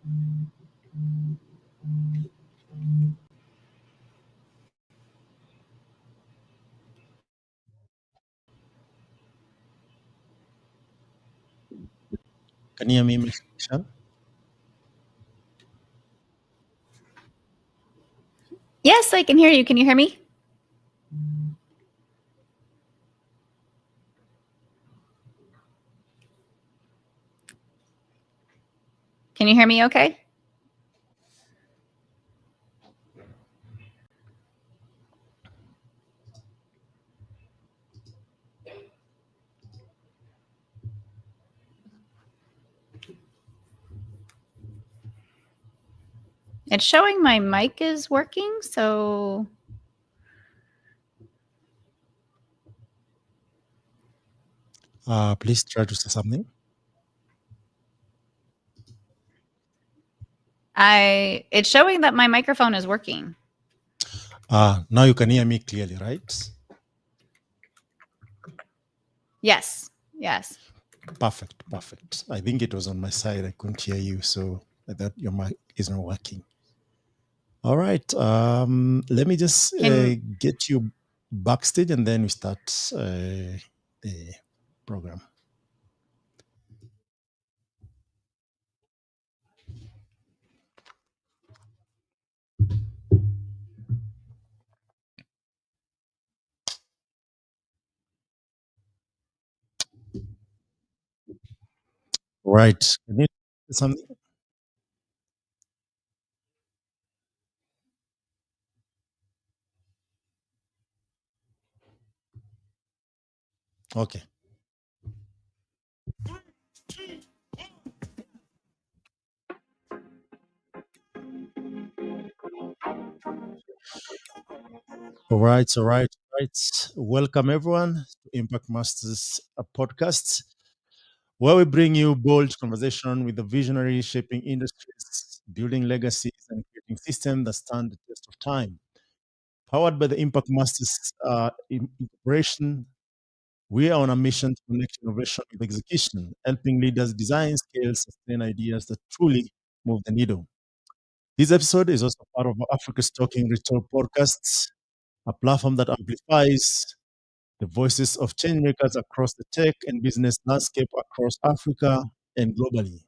Can you hear me, Michelle? Yes, I can hear you. Can you hear me? Can you hear me okay? It's showing my mic is working, so Please try to say something. it's showing that my microphone is working. Now you can hear me clearly, right? Yes. Yes. Perfect. I think it was on my side. I couldn't hear you, so I thought your mic isn't working. All right. Let me just get you backstage and then we start the program. Right. Can you say something? Okay. All right. Welcome everyone to Impact Masters podcast, where we bring you bold conversation with the visionary shaping industries, building legacies, and creating systems that stand the test of time. Powered by the Impact Masters Incorporation, we are on a mission to connect innovation with execution, helping leaders design, scale, sustain ideas that truly move the needle. This episode is also part of Africa's Talking Retail podcasts, a platform that amplifies the voices of changemakers across the tech and business landscape across Africa and globally,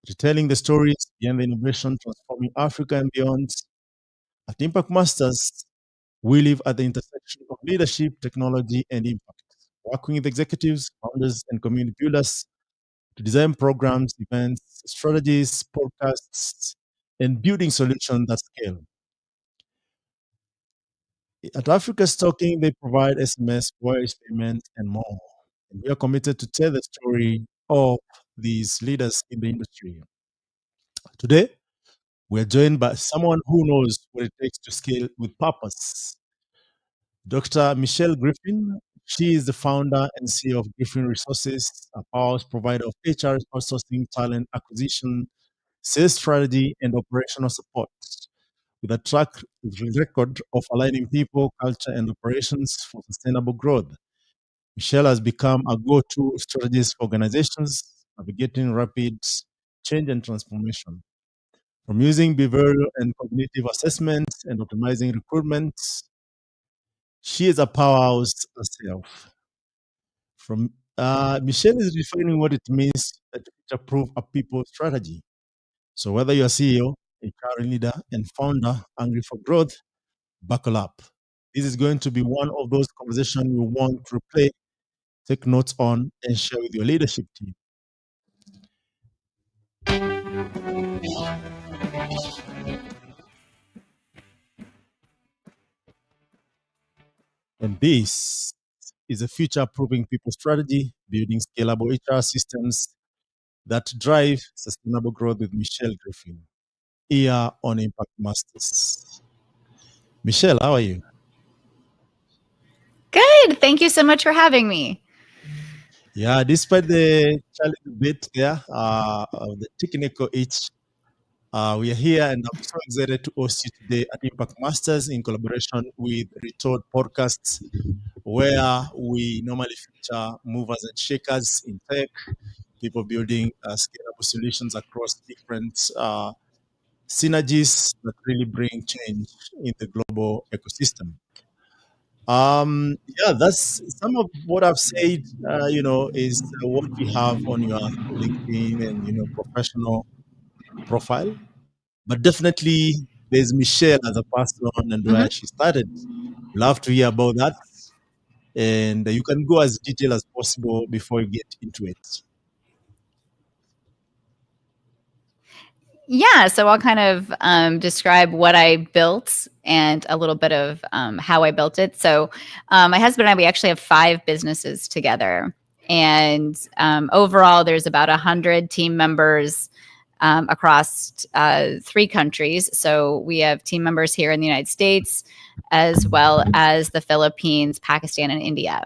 retelling the stories behind the innovation transforming Africa and beyond. At Impact Masters, we live at the intersection of leadership, technology, and impact, working with executives, founders, and community builders to design programs, events, strategies, podcasts, and building solutions that scale. At Africa's Talking, they provide SMS, voice payment, and more. And we are committed to tell the story of these leaders in the industry. Today, we are joined by someone who knows what it takes to scale with purpose. Dr. Michelle Griffin. She is the founder and CEO of Griffin Resources, a powerhouse provider of HR outsourcing, talent acquisition, sales strategy, and operational support. With a track record of aligning people, culture, and operations for sustainable growth, Michelle has become a go-to strategist for organizations navigating rapid change and transformation. From using behavioral and cognitive assessments and optimizing recruitment, she is a powerhouse herself. From Michelle is defining what it means to future-proof a people strategy. So whether you're a CEO, a HR leader, and founder hungry for growth, buckle up. This is going to be one of those conversations you want to replay, take notes on, and share with your leadership team. And this is a future-proofing people strategy, building scalable HR systems that drive sustainable growth with Michelle Griffin here on Impact Masters. Michelle, how are you? Good. Thank you so much for having me. Yeah, despite the challenge bit there, of the technical itch, we are here and I'm so excited to host you today at Impact Masters in collaboration with Retold Podcasts, where we normally feature movers and shakers in tech, people building scalable solutions across different synergies that really bring change in the global ecosystem. Yeah, that's some of what I've said. Is what you have on your LinkedIn and professional profile. But definitely, there's Michelle as a person and where Mhm. she started. Love to hear about that, and you can go as detailed as possible before you get into it. Yeah, so I'll kind of describe what I built and a little bit of how I built it. So, my husband and I, we actually have 5 businesses together. And overall, there's about 100 team members across 3 countries. So, we have team members here in the United States, as well as the Philippines, Pakistan, and India.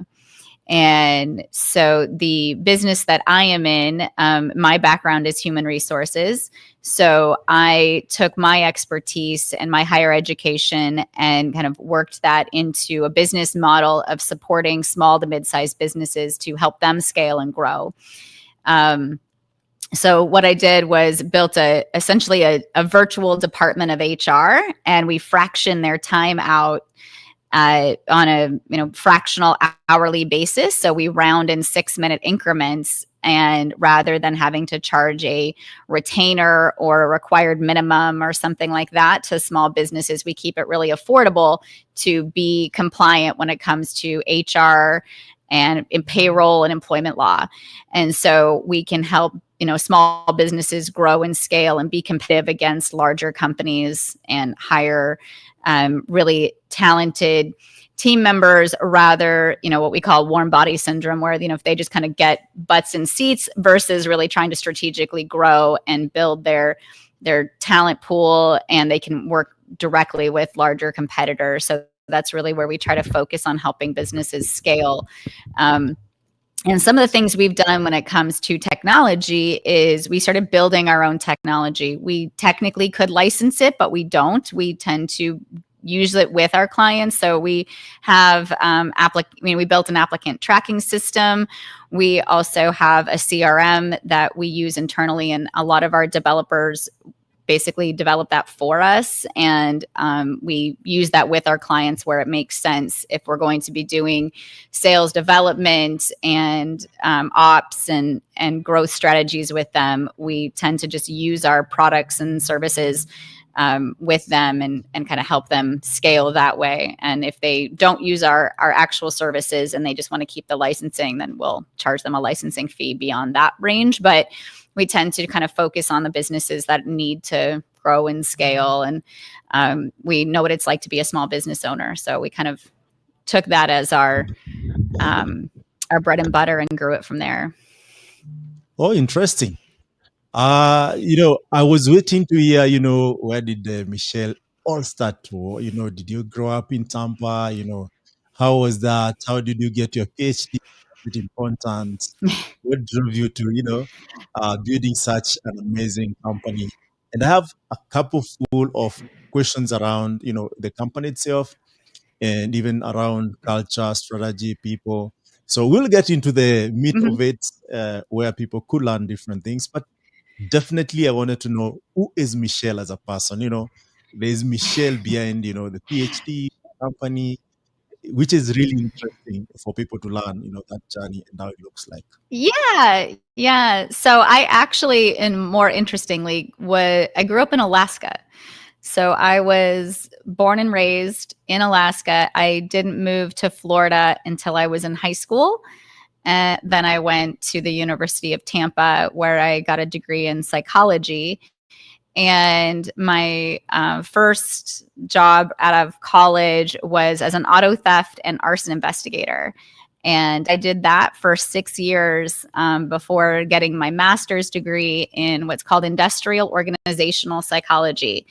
And so the business that I am in, my background is human resources. So I took my expertise and my higher education and kind of worked that into a business model of supporting small to mid-sized businesses to help them scale and grow. Um, so what I did was built essentially a virtual department of HR, and we fraction their time out on a fractional hourly basis. So we round in 6-minute increments, and rather than having to charge a retainer or a required minimum or something like that to small businesses, we keep it really affordable to be compliant when it comes to HR and in payroll and employment law. And so we can help small businesses grow and scale and be competitive against larger companies and hire really talented team members, rather, what we call warm body syndrome, where, if they just kind of get butts in seats versus really trying to strategically grow and build their talent pool, and they can work directly with larger competitors. So that's really where we try to focus on helping businesses scale. And some of the things we've done when it comes to technology is we started building our own technology. We technically could license it, but we don't. We tend to use it with our clients. So we have we built an applicant tracking system. We also have a CRM that we use internally, and a lot of our developers basically develop that for us, and we use that with our clients where it makes sense. If we're going to be doing sales development and ops and growth strategies with them, we tend to just use our products and services with them and kind of help them scale that way. And if they don't use our actual services and they just want to keep the licensing, then we'll charge them a licensing fee beyond that range. But we tend to kind of focus on the businesses that need to grow and scale. And we know what it's like to be a small business owner. So we kind of took that as our bread and butter and grew it from there. Oh, interesting. I was waiting to hear, where did Michelle all start to? Did you grow up in Tampa? How was that? How did you get your PhD? Was it important? What drove you to, building such an amazing company? And I have a couple full of questions around, the company itself and even around culture, strategy, people. So we'll get into the meat Mhm. of it, where people could learn different things. But definitely, I wanted to know, who is Michelle as a person. There's Michelle behind, the PhD company, which is really interesting for people to learn, that journey and how it looks like. Yeah, yeah. So I actually, and more interestingly, I grew up in Alaska. So I was born and raised in Alaska. I didn't move to Florida until I was in high school. And then I went to the University of Tampa, where I got a degree in psychology. And my first job out of college was as an auto theft and arson investigator. And I did that for 6 years before getting my master's degree in what's called industrial organizational psychology.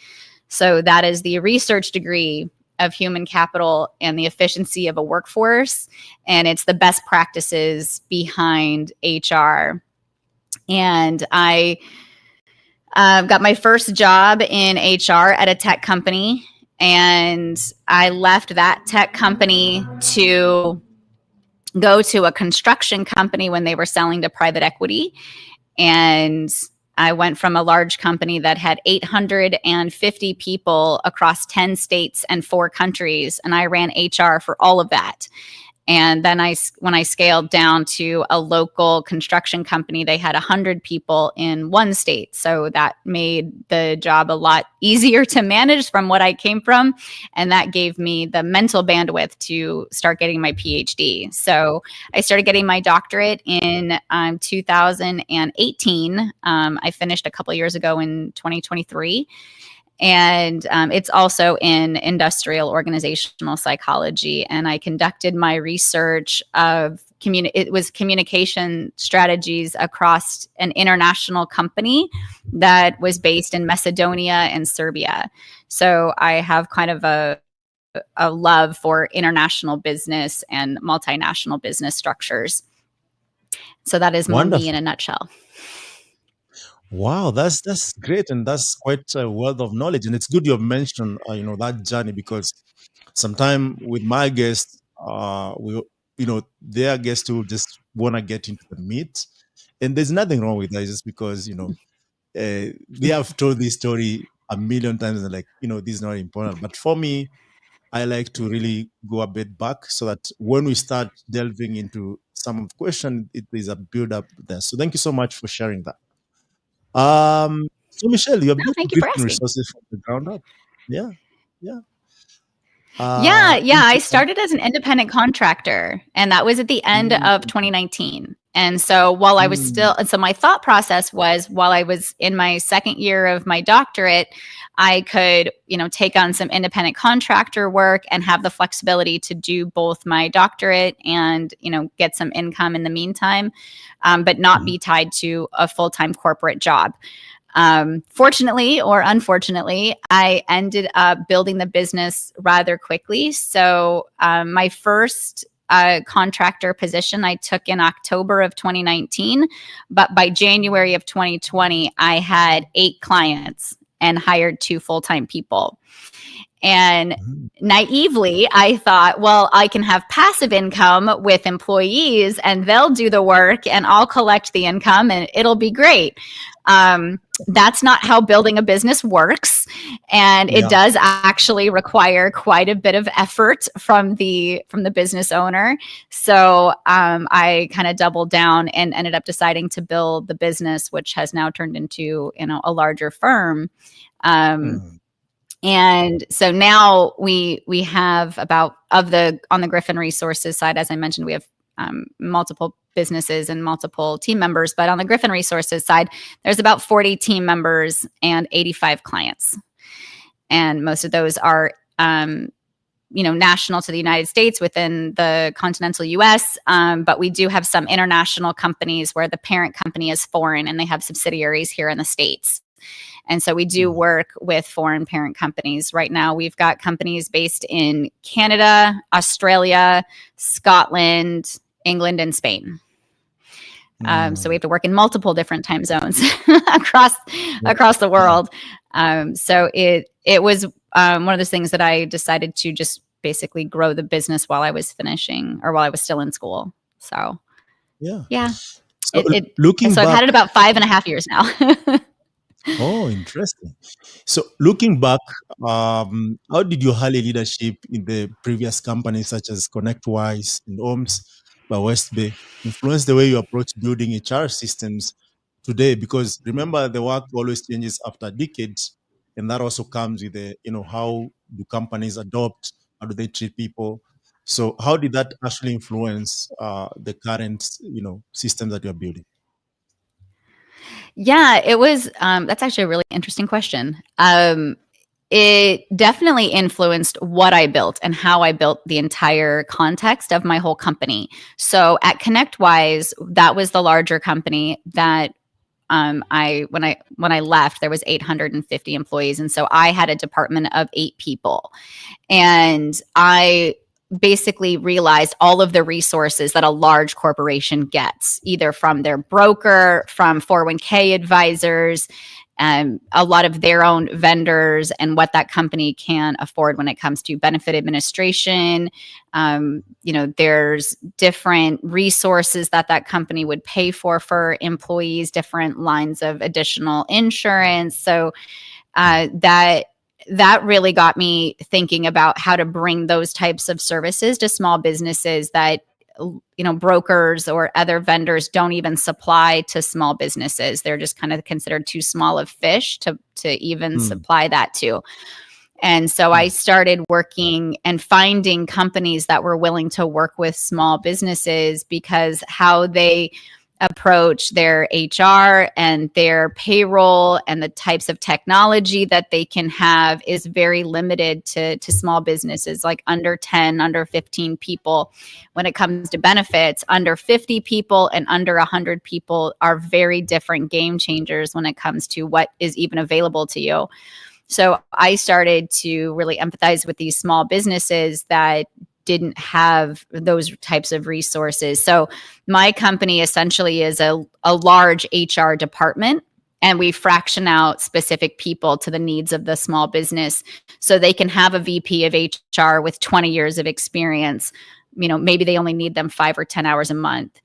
So that is the research degree of human capital and the efficiency of a workforce. And it's the best practices behind HR. And I got my first job in HR at a tech company. And I left that tech company to go to a construction company when they were selling to private equity. And I went from a large company that had 850 people across 10 states and 4 countries, and I ran HR for all of that. And then when I scaled down to a local construction company, they had 100 people in 1 state. So that made the job a lot easier to manage from what I came from. And that gave me the mental bandwidth to start getting my PhD. So I started getting my doctorate in 2018. I finished a couple of years ago in 2023. And it's also in industrial organizational psychology. And I conducted my research of it was communication strategies across an international company that was based in Macedonia and Serbia. So I have kind of a love for international business and multinational business structures. So that is me in Wonderful. a nutshell. Wow, that's great, and that's quite a wealth of knowledge. And it's good you have mentioned, that journey, because sometime with my guests, their guests who just want to get into the meat, and there's nothing wrong with that. Just because they have told this story a million times, and like, this is not important. But for me, I like to really go a bit back so that when we start delving into some of the question, it is a build up there. So thank you so much for sharing that. So Michelle, you have No, built thank you for Griffin asking. Resources from the ground up. Yeah, yeah. Yeah. I Into started as an independent contractor, and that was at the end of mm, 2019. And so while I was mm, still, and so my thought process was while I was in my second year of my doctorate, I could, take on some independent contractor work and have the flexibility to do both my doctorate and, get some income in the meantime, but not mm, be tied to a full-time corporate job. Fortunately or unfortunately, I ended up building the business rather quickly. So my first contractor position I took in October of 2019, but by January of 2020, I had 8 clients and hired 2 full-time people. And mm. naively, I thought, well, I can have passive income with employees and they'll do the work and I'll collect the income and it'll be great. That's not how building a business works. And it Yeah. does actually require quite a bit of effort from the business owner. So I kind of doubled down and ended up deciding to build the business, which has now turned into, a larger firm. Um, Mm, and so now we have about on the Griffin Resources side, as I mentioned, we have multiple businesses and multiple team members. But on the Griffin Resources side, there's about 40 team members and 85 clients, and most of those are national to the United States within the continental US. But we do have some international companies where the parent company is foreign and they have subsidiaries here in the States. And so we do mm. work with foreign parent companies. Right now, we've got companies based in Canada, Australia, Scotland, England, and Spain. So we Mm. have to work in multiple different time zones across Yeah. across the Yeah. world. So it was one of those things that I decided to just basically grow the business while I was finishing or while I was still in school. So Yeah. yeah, So it looking so I've back, had it about 5.5 years now. oh, interesting. So looking back, how did your early leadership in the previous companies such as ConnectWise and OMS by West Bay influence the way you approach building HR systems today? Because remember, the work always changes after decades, and that also comes with the, how do companies adopt? How do they treat people? So how did that actually influence the current, systems that you're building? Yeah, it was. That's actually a really interesting question. It definitely influenced what I built and how I built the entire context of my whole company. So at ConnectWise, that was the larger company that I when I left, there was 850 employees, and so I had a department of 8 people. And I basically realized all of the resources that a large corporation gets, either from their broker, from 401k advisors, a lot of their own vendors and what that company can afford when it comes to benefit administration. There's different resources that that company would pay for employees, different lines of additional insurance. So that really got me thinking about how to bring those types of services to small businesses that brokers or other vendors don't even supply to small businesses. They're just kind of considered too small of fish to even Mm, supply that to. And so I mm, started working and finding companies that were willing to work with small businesses, because how they approach their HR and their payroll and the types of technology that they can have is very limited to small businesses, like under 10, under 15 people. When it comes to benefits, under 50 people and under 100 people are very different game changers when it comes to what is even available to you. So I started to really empathize with these small businesses that didn't have those types of resources. So my company essentially is a large HR department, and we fraction out specific people to the needs of the small business, so they can have a VP of HR with 20 years of experience. Maybe they only need them 5 or 10 hours a month.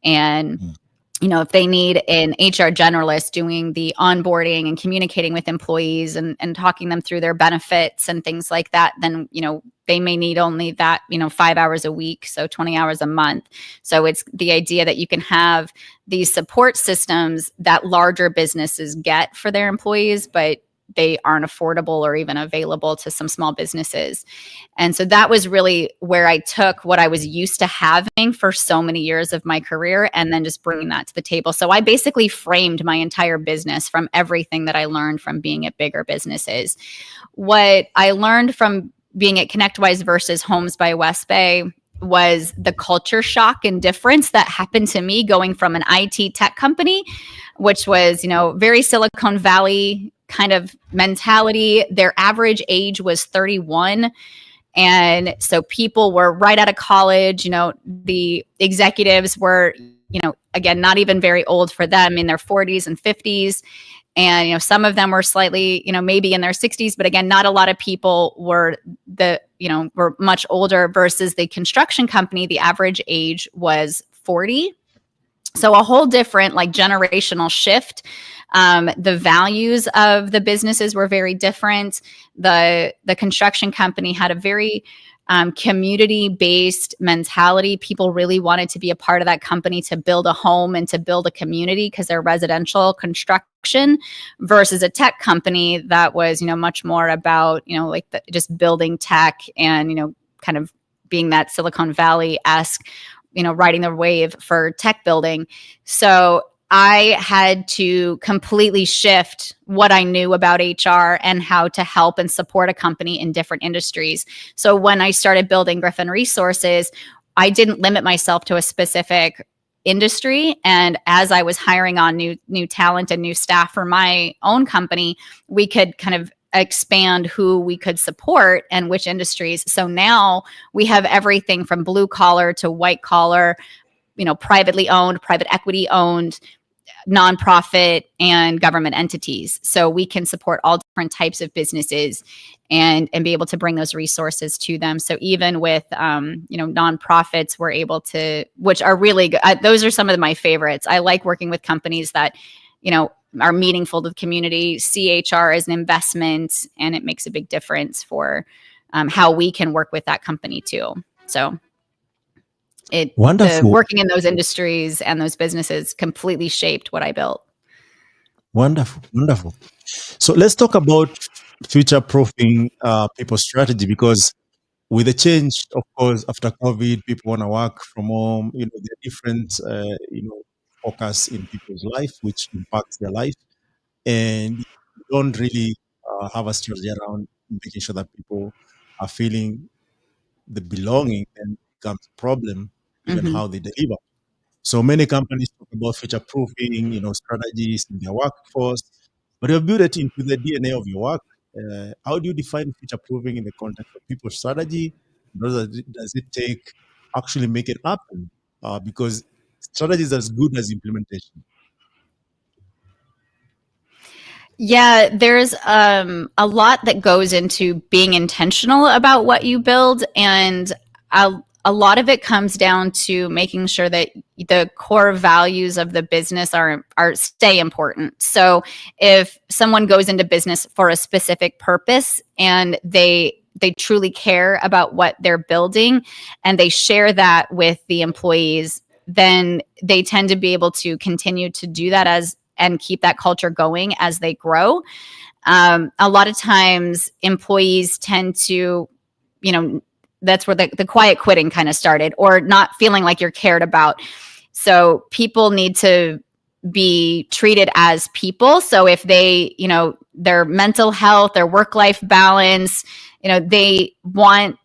And mm. if they need an HR generalist doing the onboarding and communicating with employees and talking them through their benefits and things like that, then, they may need only that, 5 hours a week. So 20 hours a month. So it's the idea that you can have these support systems that larger businesses get for their employees, but they aren't affordable or even available to some small businesses. And so that was really where I took what I was used to having for so many years of my career and then just bringing that to the table. So I basically framed my entire business from everything that I learned from being at bigger businesses. What I learned from being at ConnectWise versus Homes by West Bay was the culture shock and difference that happened to me going from an IT tech company, which was, very Silicon Valley kind of mentality. Their average age was 31. And so people were right out of college. The executives were, again, not even very old for them, in their 40s and 50s. And, some of them were slightly, maybe in their 60s, but again, not a lot of people were much older, versus the construction company. The average age was 40. So a whole different, like, generational shift. The values of the businesses were very different. The construction company had a very community based mentality. People really wanted to be a part of that company to build a home and to build a community, because they're residential construction, versus a tech company that was, much more about, like just building tech and, kind of being that Silicon Valley-esque, riding the wave for tech building. So I had to completely shift what I knew about HR and how to help and support a company in different industries. So when I started building Griffin Resources, I didn't limit myself to a specific industry. And as I was hiring on new talent and new staff for my own company, we could kind of expand who we could support and which industries. So now we have everything from blue collar to white collar, privately owned, private equity owned, nonprofit, and government entities. So we can support all different types of businesses and be able to bring those resources to them. So even with nonprofits, we're able to, which are really good. Those are some of my favorites. I like working with companies that are meaningful to the community, CHR as an investment, and it makes a big difference for how we can work with that company too. So the Wonderful, working in those industries and those businesses completely shaped what I built. wonderful, wonderful. So let's talk about future proofing people's strategy, because with the change, of course, after COVID, people want to work from home. There are different, focus in people's life, which impacts their life, and you don't really have a strategy around making sure that people are feeling the belonging, and becomes a problem even Mm-hmm. how they deliver. So many companies talk about future proofing, strategies in their workforce, but you've built it into the DNA of your work. How do you define future proofing in the context of people's strategy? Does it take actually make it happen? Because strategy is as good as implementation. Yeah, there's a lot that goes into being intentional about what you build, and a lot of it comes down to making sure that the core values of the business are stay important. So if someone goes into business for a specific purpose and they truly care about what they're building and they share that with the employees, then they tend to be able to continue to do that as and keep that culture going as they grow. A lot of times, employees tend to, you know, that's where the quiet quitting kind of started, or not feeling like you're cared about. So people need to be treated as people. So if they, their mental health, their work life balance, they want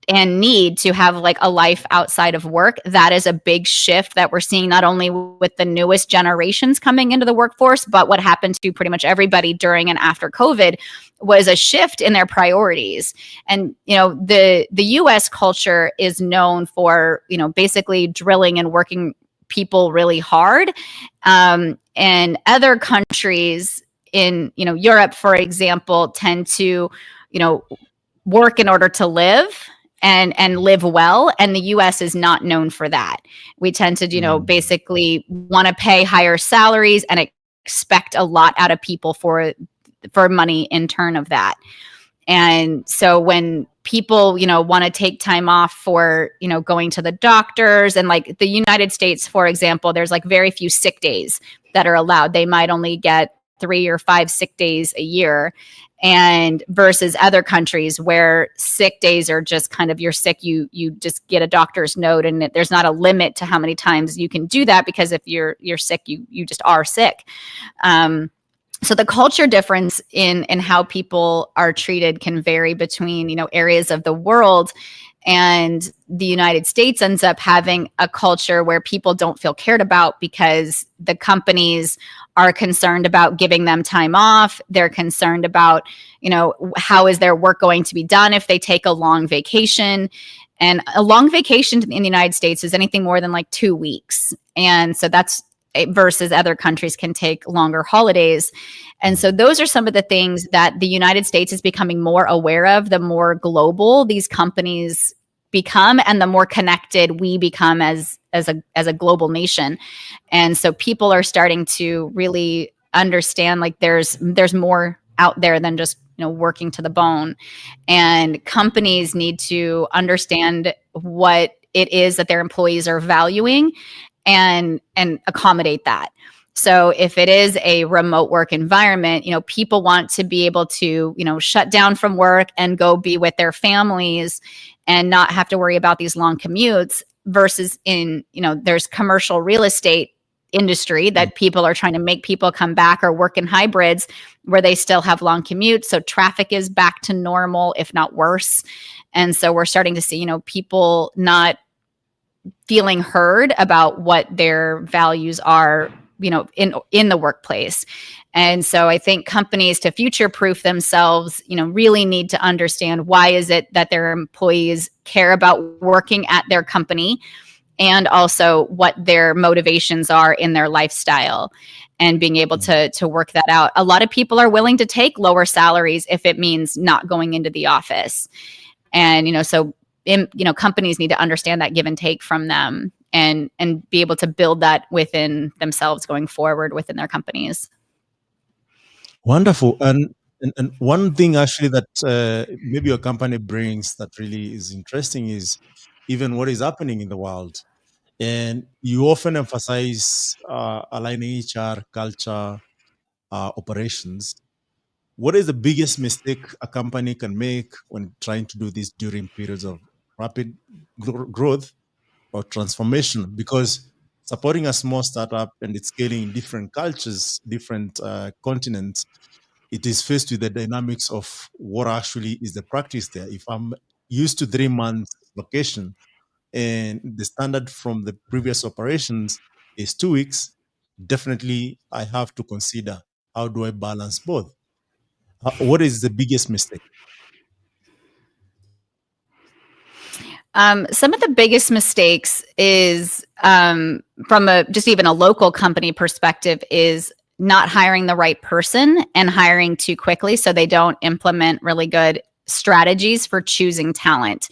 and need to have like a life outside of work. That is a big shift that we're seeing not only with the newest generations coming into the workforce, but what happened to pretty much everybody during and after COVID was a shift in their priorities. And the US culture is known for, basically drilling and working people really hard. And other countries in, Europe, for example, tend to, work in order to live and live well, and the US is not known for that. We tend to Mm. basically want to pay higher salaries and expect a lot out of people for money in turn of that. And so when people want to take time off for going to the doctors, and like the United States, for example, there's like very few sick days that are allowed. They might only get 3 or 5 sick days a year, and versus other countries where sick days are just kind of, you're sick, you just get a doctor's note, and there's not a limit to how many times you can do that, because if you're sick, you just are sick. So the culture difference in how people are treated can vary between areas of the world. And the United States ends up having a culture where people don't feel cared about because the companies are concerned about giving them time off. They're concerned about, how is their work going to be done if they take a long vacation. And a long vacation in the United States is anything more than like 2 weeks. And so that's versus other countries can take longer holidays. And so those are some of the things that the United States is becoming more aware of, the more global these companies become and the more connected we become as a global nation. And so people are starting to really understand like there's more out there than just working to the bone. And companies need to understand what it is that their employees are valuing and accommodate that. So if it is a remote work environment, people want to be able to, shut down from work and go be with their families and not have to worry about these long commutes, versus in, there's commercial real estate industry Mm. that people are trying to make people come back or work in hybrids where they still have long commutes. So traffic is back to normal, if not worse. And so we're starting to see, people not feeling heard about what their values are, in the workplace. And so I think companies, to future proof themselves, really need to understand why is it that their employees care about working at their company, and also what their motivations are in their lifestyle, and being able Mm. to work that out. A lot of people are willing to take lower salaries if it means not going into the office. And so companies need to understand that give and take from them, and be able to build that within themselves going forward within their companies. Wonderful. And one thing actually that maybe your company brings that really is interesting is even what is happening in the world. And you often emphasize aligning HR, culture, operations. What is the biggest mistake a company can make when trying to do this during periods of rapid growth or transformation? Because supporting a small startup and it's scaling in different cultures, different continents, it is faced with the dynamics of what actually is the practice there. If I'm used to 3 months vacation and the standard from the previous operations is 2 weeks, definitely I have to consider how do I balance both? What is the biggest mistake? Some of the biggest mistakes is, from a just even a local company perspective, is not hiring the right person and hiring too quickly, so they don't implement really good strategies for choosing talent.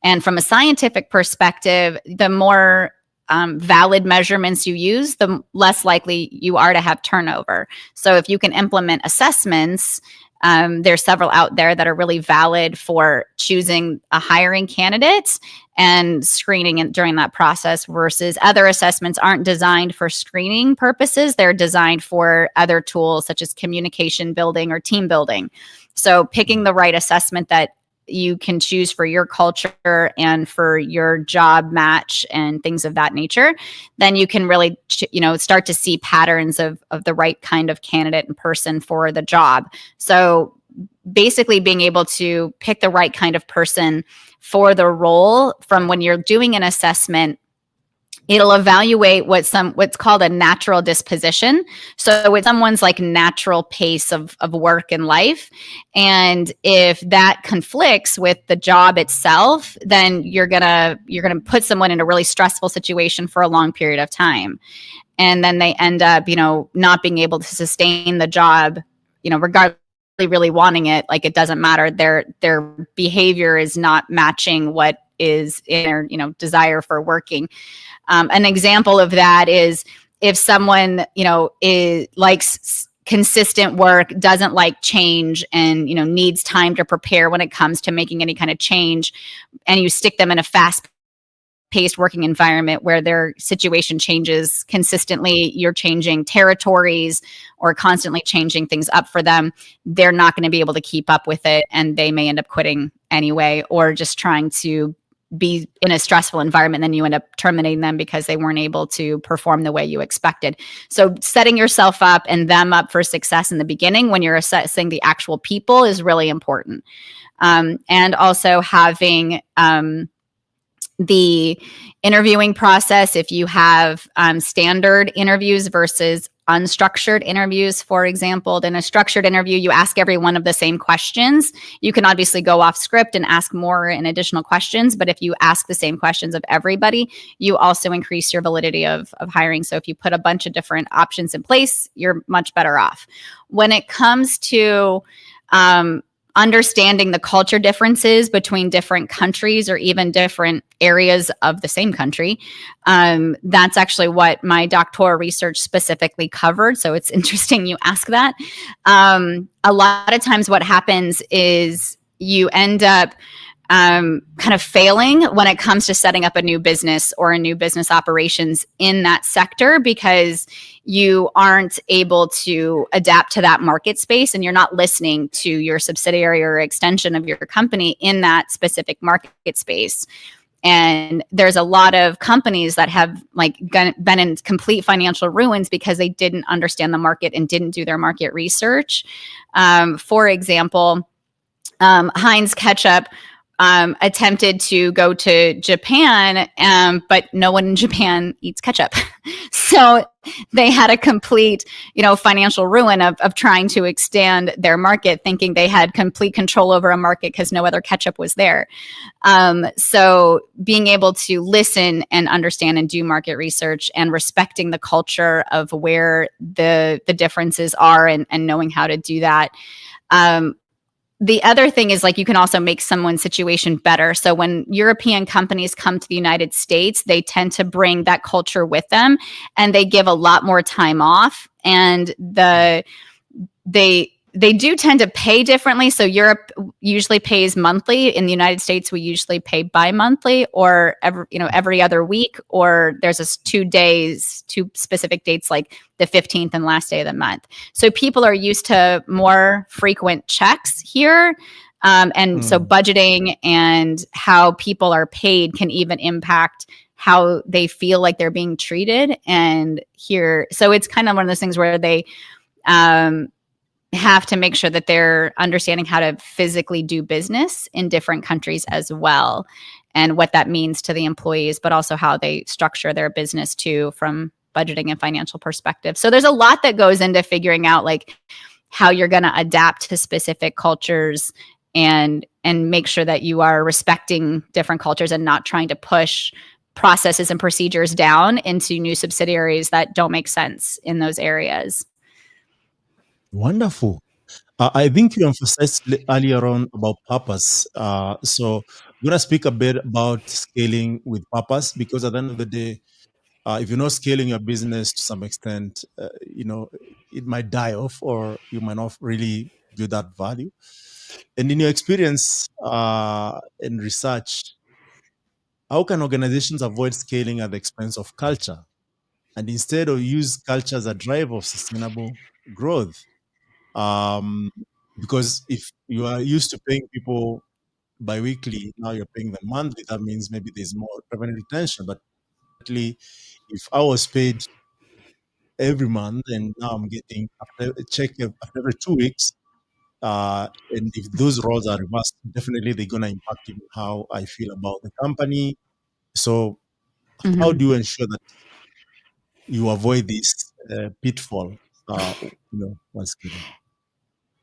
And from a scientific perspective, the more valid measurements you use, the less likely you are to have turnover. So if you can implement assessments, there's several out there that are really valid for choosing a hiring candidate and screening it during that process, versus other assessments aren't designed for screening purposes. They're designed for other tools such as communication building or team building. So picking the right assessment that you can choose for your culture and for your job match and things of that nature, then you can really, start to see patterns of the right kind of candidate and person for the job. So basically being able to pick the right kind of person for the role from when you're doing an assessment, it'll evaluate what's called a natural disposition. So it's someone's like natural pace of work and life. And if that conflicts with the job itself, then you're gonna put someone in a really stressful situation for a long period of time. And then they end up, not being able to sustain the job, regardless really wanting it. Like, it doesn't matter. Their behavior is not matching what is in their, desire for working. An example of that is if someone, likes consistent work, doesn't like change, and, needs time to prepare when it comes to making any kind of change, and you stick them in a fast-paced working environment where their situation changes consistently, you're changing territories or constantly changing things up for them, they're not going to be able to keep up with it, and they may end up quitting anyway, or just trying to be in a stressful environment. Then you end up terminating them because they weren't able to perform the way you expected. So setting yourself up and them up for success in the beginning when you're assessing the actual people is really important. And also having the interviewing process, if you have standard interviews versus unstructured interviews, for example. In a structured interview, you ask every one of the same questions. You can obviously go off script and ask more and additional questions, but if you ask the same questions of everybody, you also increase your validity of hiring. So if you put a bunch of different options in place, you're much better off. When it comes to understanding the culture differences between different countries or even different areas of the same country. That's actually what my doctoral research specifically covered. So it's interesting you ask that. A lot of times what happens is you end up kind of failing when it comes to setting up a new business or a new business operations in that sector, because you aren't able to adapt to that market space and you're not listening to your subsidiary or extension of your company in that specific market space. And there's a lot of companies that have been in complete financial ruins because they didn't understand the market and didn't do their market research. For example, Heinz Ketchup attempted to go to Japan, but no one in Japan eats ketchup. So they had a complete, financial ruin of trying to extend their market, thinking they had complete control over a market because no other ketchup was there. So being able to listen and understand and do market research and respecting the culture of where the differences are and knowing how to do that. The other thing is, you can also make someone's situation better. So when European companies come to the United States, they tend to bring that culture with them, and they give a lot more time off. And they do tend to pay differently. So Europe usually pays monthly. In the United States, we usually pay bi-monthly or every other week, or there's two specific dates, like the 15th and last day of the month. So people are used to more frequent checks here. So budgeting and how people are paid can even impact how they feel like they're being treated. And here, so it's kind of one of those things where they, have to make sure that they're understanding how to physically do business in different countries as well, and what that means to the employees, but also how they structure their business too, from budgeting and financial perspective. So there's a lot that goes into figuring out how you're going to adapt to specific cultures and make sure that you are respecting different cultures and not trying to push processes and procedures down into new subsidiaries that don't make sense in those areas. Wonderful. I think you emphasized earlier on about purpose. So we're gonna speak a bit about scaling with purpose, because at the end of the day, if you're not scaling your business to some extent, it might die off, or you might not really build that value. And in your experience and research, how can organizations avoid scaling at the expense of culture, and instead of use culture as a driver of sustainable growth? Um, because if you are used to paying people bi-weekly, now you're paying them monthly, that means maybe there's more revenue retention. But actually, if I was paid every month and now I'm getting after a check after every 2 weeks, and if those roles are reversed, definitely they're going to impact even how I feel about the company. So how Mhm. do you ensure that you avoid this pitfall, while scaling?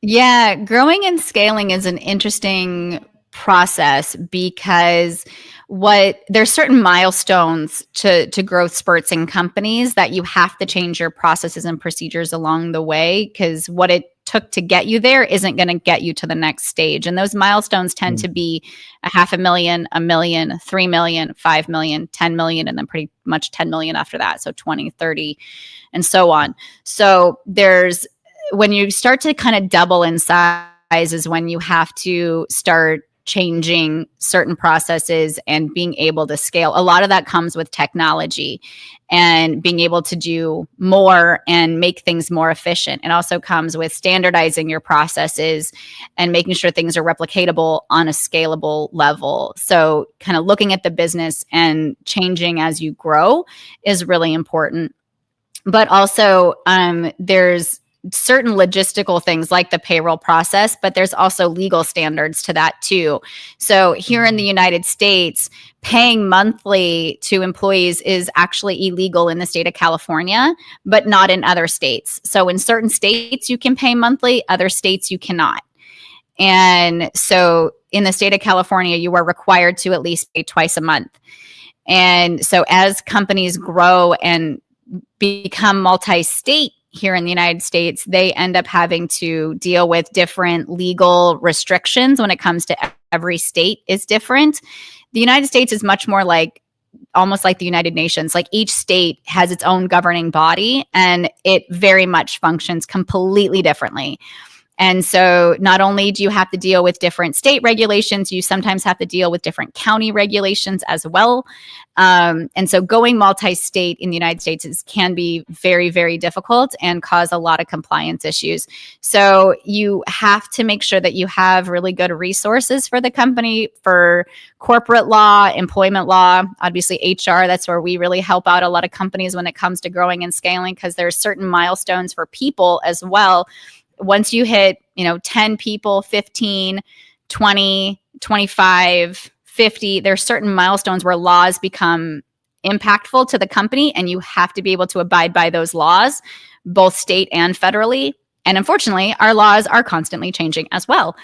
Yeah, growing and scaling is an interesting process because what there's certain milestones to growth spurts in companies that you have to change your processes and procedures along the way, because what it took to get you there isn't going to get you to the next stage. And those milestones tend Mm. to be a half a million, a million, 3 million, 5 million, 10 million, and then pretty much 10 million after that. So 20, 30, and so on. So there's when you start to kind of double in size is when you have to start changing certain processes and being able to scale. A lot of that comes with technology and being able to do more and make things more efficient. It also comes with standardizing your processes and making sure things are replicatable on a scalable level. So, kind of looking at the business and changing as you grow is really important. But also, there's certain logistical things like the payroll process, but there's also legal standards to that too. So here in the Mm. United States, paying monthly to employees is actually illegal in the state of California, but not in other states. So in certain states, you can pay monthly, other states, you cannot. And so in the state of California, you are required to at least pay twice a month. And so as companies grow and become multi-state here in the United States, they end up having to deal with different legal restrictions when it comes to every state is different. The United States is much more like almost like the United Nations. Like each state has its own governing body and it very much functions completely differently. And so not only do you have to deal with different state regulations, you sometimes have to deal with different county regulations as well. And so going multi-state in the United States can be very, very difficult and cause a lot of compliance issues. So you have to make sure that you have really good resources for the company for corporate law, employment law, obviously HR. That's where we really help out a lot of companies when it comes to growing and scaling, because there are certain milestones for people as well. Once you hit, 10 people, 15, 20, 25, 50, there's certain milestones where laws become impactful to the company and you have to be able to abide by those laws, both state and federally. And unfortunately, our laws are constantly changing as well.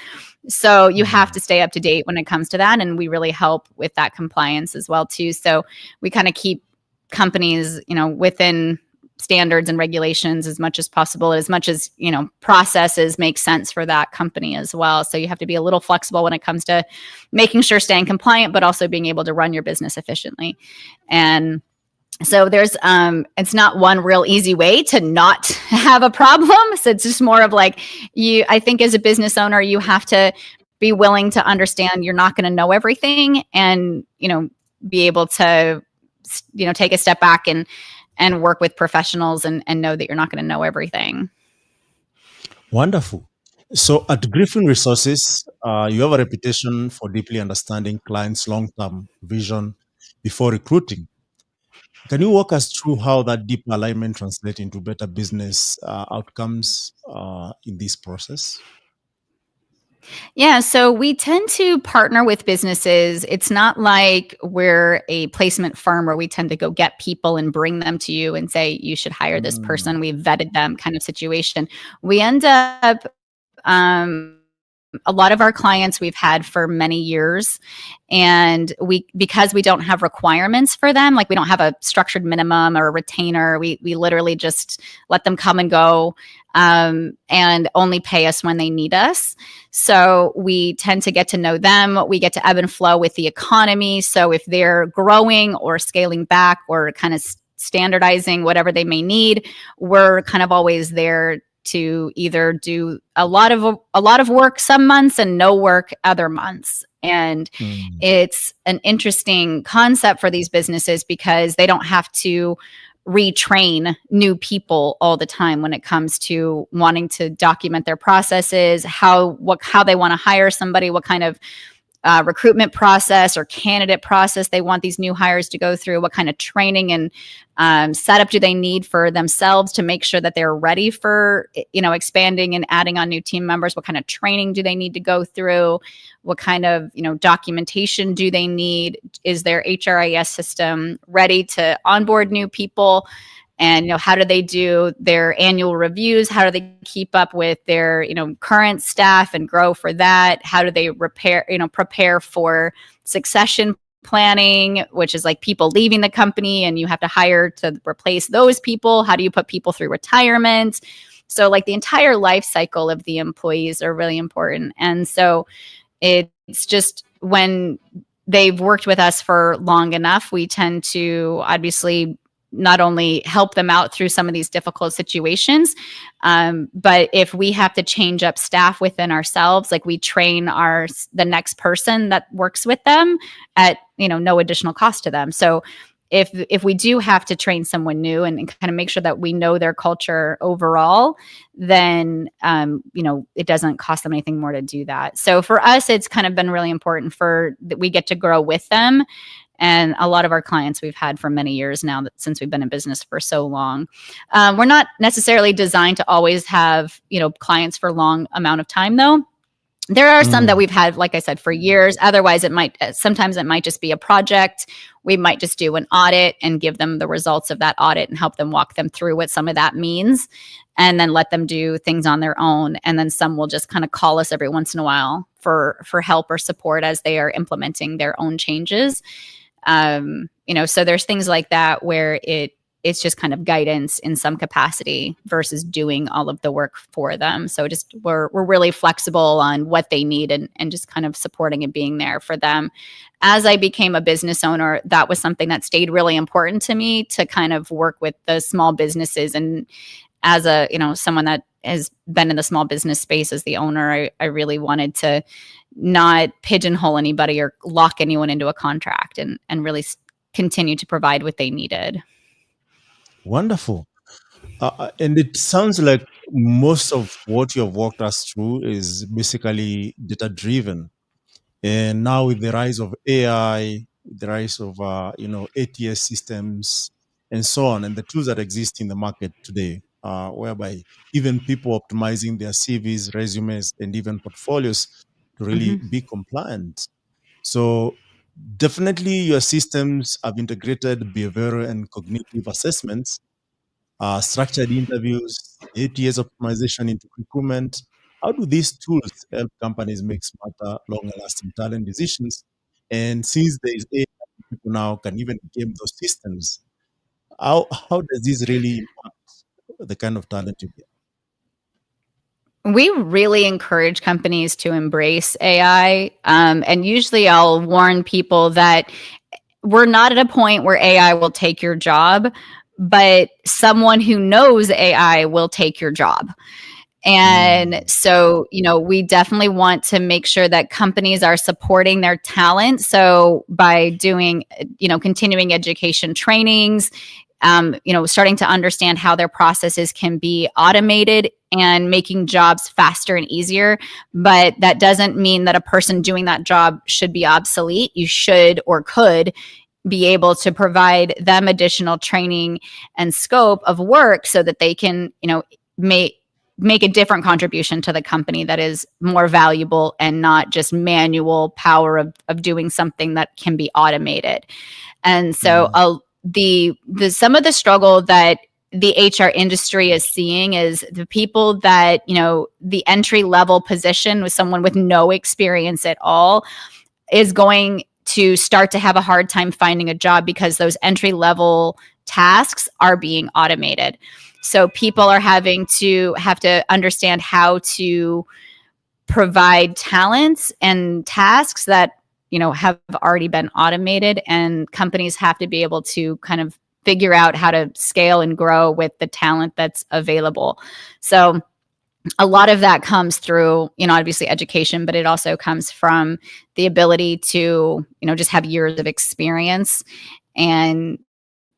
So you have Mm. to stay up to date when it comes to that. And we really help with that compliance as well, too. So we kind of keep companies, within standards and regulations as much as possible, as much as processes make sense for that company as well. So you have to be a little flexible when it comes to making sure staying compliant, but also being able to run your business efficiently. And so there's it's not one real easy way to not have a problem. So it's just more of like, I think as a business owner, you have to be willing to understand you're not going to know everything, and be able to take a step back and work with professionals and know that you're not going to know everything. Wonderful. So at Griffin Resources, you have a reputation for deeply understanding clients' long-term vision before recruiting. Can you walk us through how that deep alignment translates into better business outcomes in this process? Yeah, so we tend to partner with businesses. It's not like we're a placement firm where we tend to go get people and bring them to you and say, you should hire this Mm. person. We've vetted them kind of situation. We end up um, a lot of our clients we've had for many years, and because we don't have requirements for them, like we don't have a structured minimum or a retainer, we literally just let them come and go, and only pay us when they need us. So we tend to get to know them. We get to ebb and flow with the economy. So if they're growing or scaling back or kind of standardizing whatever they may need, we're kind of always there to either do a lot of work some months and no work other months. And Mm. it's an interesting concept for these businesses because they don't have to retrain new people all the time when it comes to wanting to document their processes, how they want to hire somebody, what kind of recruitment process or candidate process they want these new hires to go through, what kind of training and setup do they need for themselves to make sure that they're ready for, expanding and adding on new team members, what kind of training do they need to go through, what kind of, documentation do they need, is their HRIS system ready to onboard new people, and how do they do their annual reviews, how do they keep up with their current staff and grow for that, how do they prepare for succession planning, which is like people leaving the company and you have to hire to replace those people, how do you put people through retirement. So like the entire life cycle of the employees are really important. And so it's just when they've worked with us for long enough, we tend to obviously not only help them out through some of these difficult situations, but if we have to change up staff within ourselves, like we train the next person that works with them at no additional cost to them. So if we do have to train someone new and kind of make sure that we know their culture overall, then it doesn't cost them anything more to do that. So for us, it's kind of been really important that we get to grow with them. And a lot of our clients we've had for many years now, since we've been in business for so long. We're not necessarily designed to always have, clients for long amount of time, though. There are some that Mm. we've had, like I said, for years. Otherwise, sometimes it might just be a project. We might just do an audit and give them the results of that audit and help them walk them through what some of that means, and then let them do things on their own. And then some will just kind of call us every once in a while for help or support as they are implementing their own changes. So there's things like that where it's just kind of guidance in some capacity versus doing all of the work for them. So just we're really flexible on what they need and just kind of supporting and being there for them. As I became a business owner, that was something that stayed really important to me, to kind of work with the small businesses. And as a, someone that has been in the small business space as the owner, I really wanted to not pigeonhole anybody or lock anyone into a contract, and really continue to provide what they needed. Wonderful. And it sounds like most of what you have walked us through is basically data driven. And now with the rise of AI, the rise of ATS systems, and so on, and the tools that exist in the market today, whereby even people optimizing their CVs, resumes, and even portfolios to really Mm-hmm. be compliant. So definitely, your systems have integrated behavioral and cognitive assessments, structured interviews, ATS optimization into recruitment. How do these tools help companies make smarter, longer lasting talent decisions? And since there is AI, people now can even game those systems. How does this really impact the kind of talent you get? We really encourage companies to embrace AI. And usually I'll warn people that we're not at a point where AI will take your job, but someone who knows AI will take your job. And Mm, so, we definitely want to make sure that companies are supporting their talent. So by doing, continuing education trainings, starting to understand how their processes can be automated and making jobs faster and easier. But that doesn't mean that a person doing that job should be obsolete. You should or could be able to provide them additional training and scope of work so that they can, make a different contribution to the company that is more valuable and not just manual power of doing something that can be automated. And so mm, the some of the struggle that the HR industry is seeing is the people that, the entry level position with someone with no experience at all is going to start to have a hard time finding a job because those entry level tasks are being automated. So people are having to understand how to provide talents and tasks that have already been automated, and companies have to be able to kind of figure out how to scale and grow with the talent that's available. So a lot of that comes through, obviously education, but it also comes from the ability to, just have years of experience. And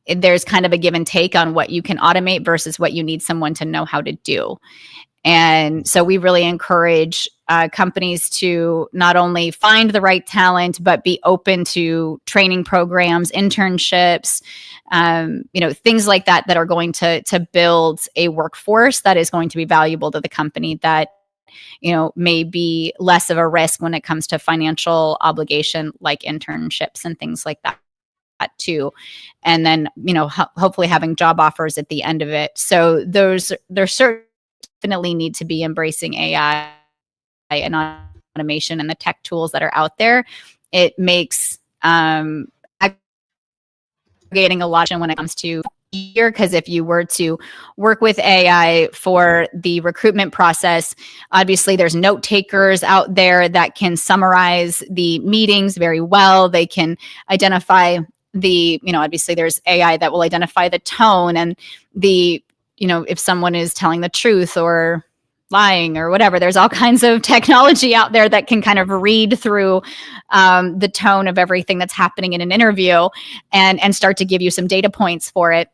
there's kind of a give and take on what you can automate versus what you need someone to know how to do. And so we really encourage companies to not only find the right talent, but be open to training programs, internships, things like that are going to build a workforce that is going to be valuable to the company, that may be less of a risk when it comes to financial obligation, like internships and things like that too. And then, hopefully having job offers at the end of it. So there's definitely need to be embracing AI and automation and the tech tools that are out there. It makes aggregating a lot when it comes to year, because if you were to work with AI for the recruitment process, obviously there's note takers out there that can summarize the meetings very well. They can identify obviously there's AI that will identify the tone and the, if someone is telling the truth or lying or whatever. There's all kinds of technology out there that can kind of read through the tone of everything that's happening in an interview and start to give you some data points for it.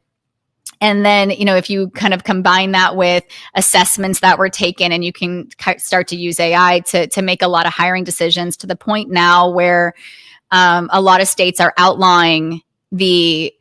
And then, if you kind of combine that with assessments that were taken, and you can start to use AI to make a lot of hiring decisions, to the point now where a lot of states are outlawing the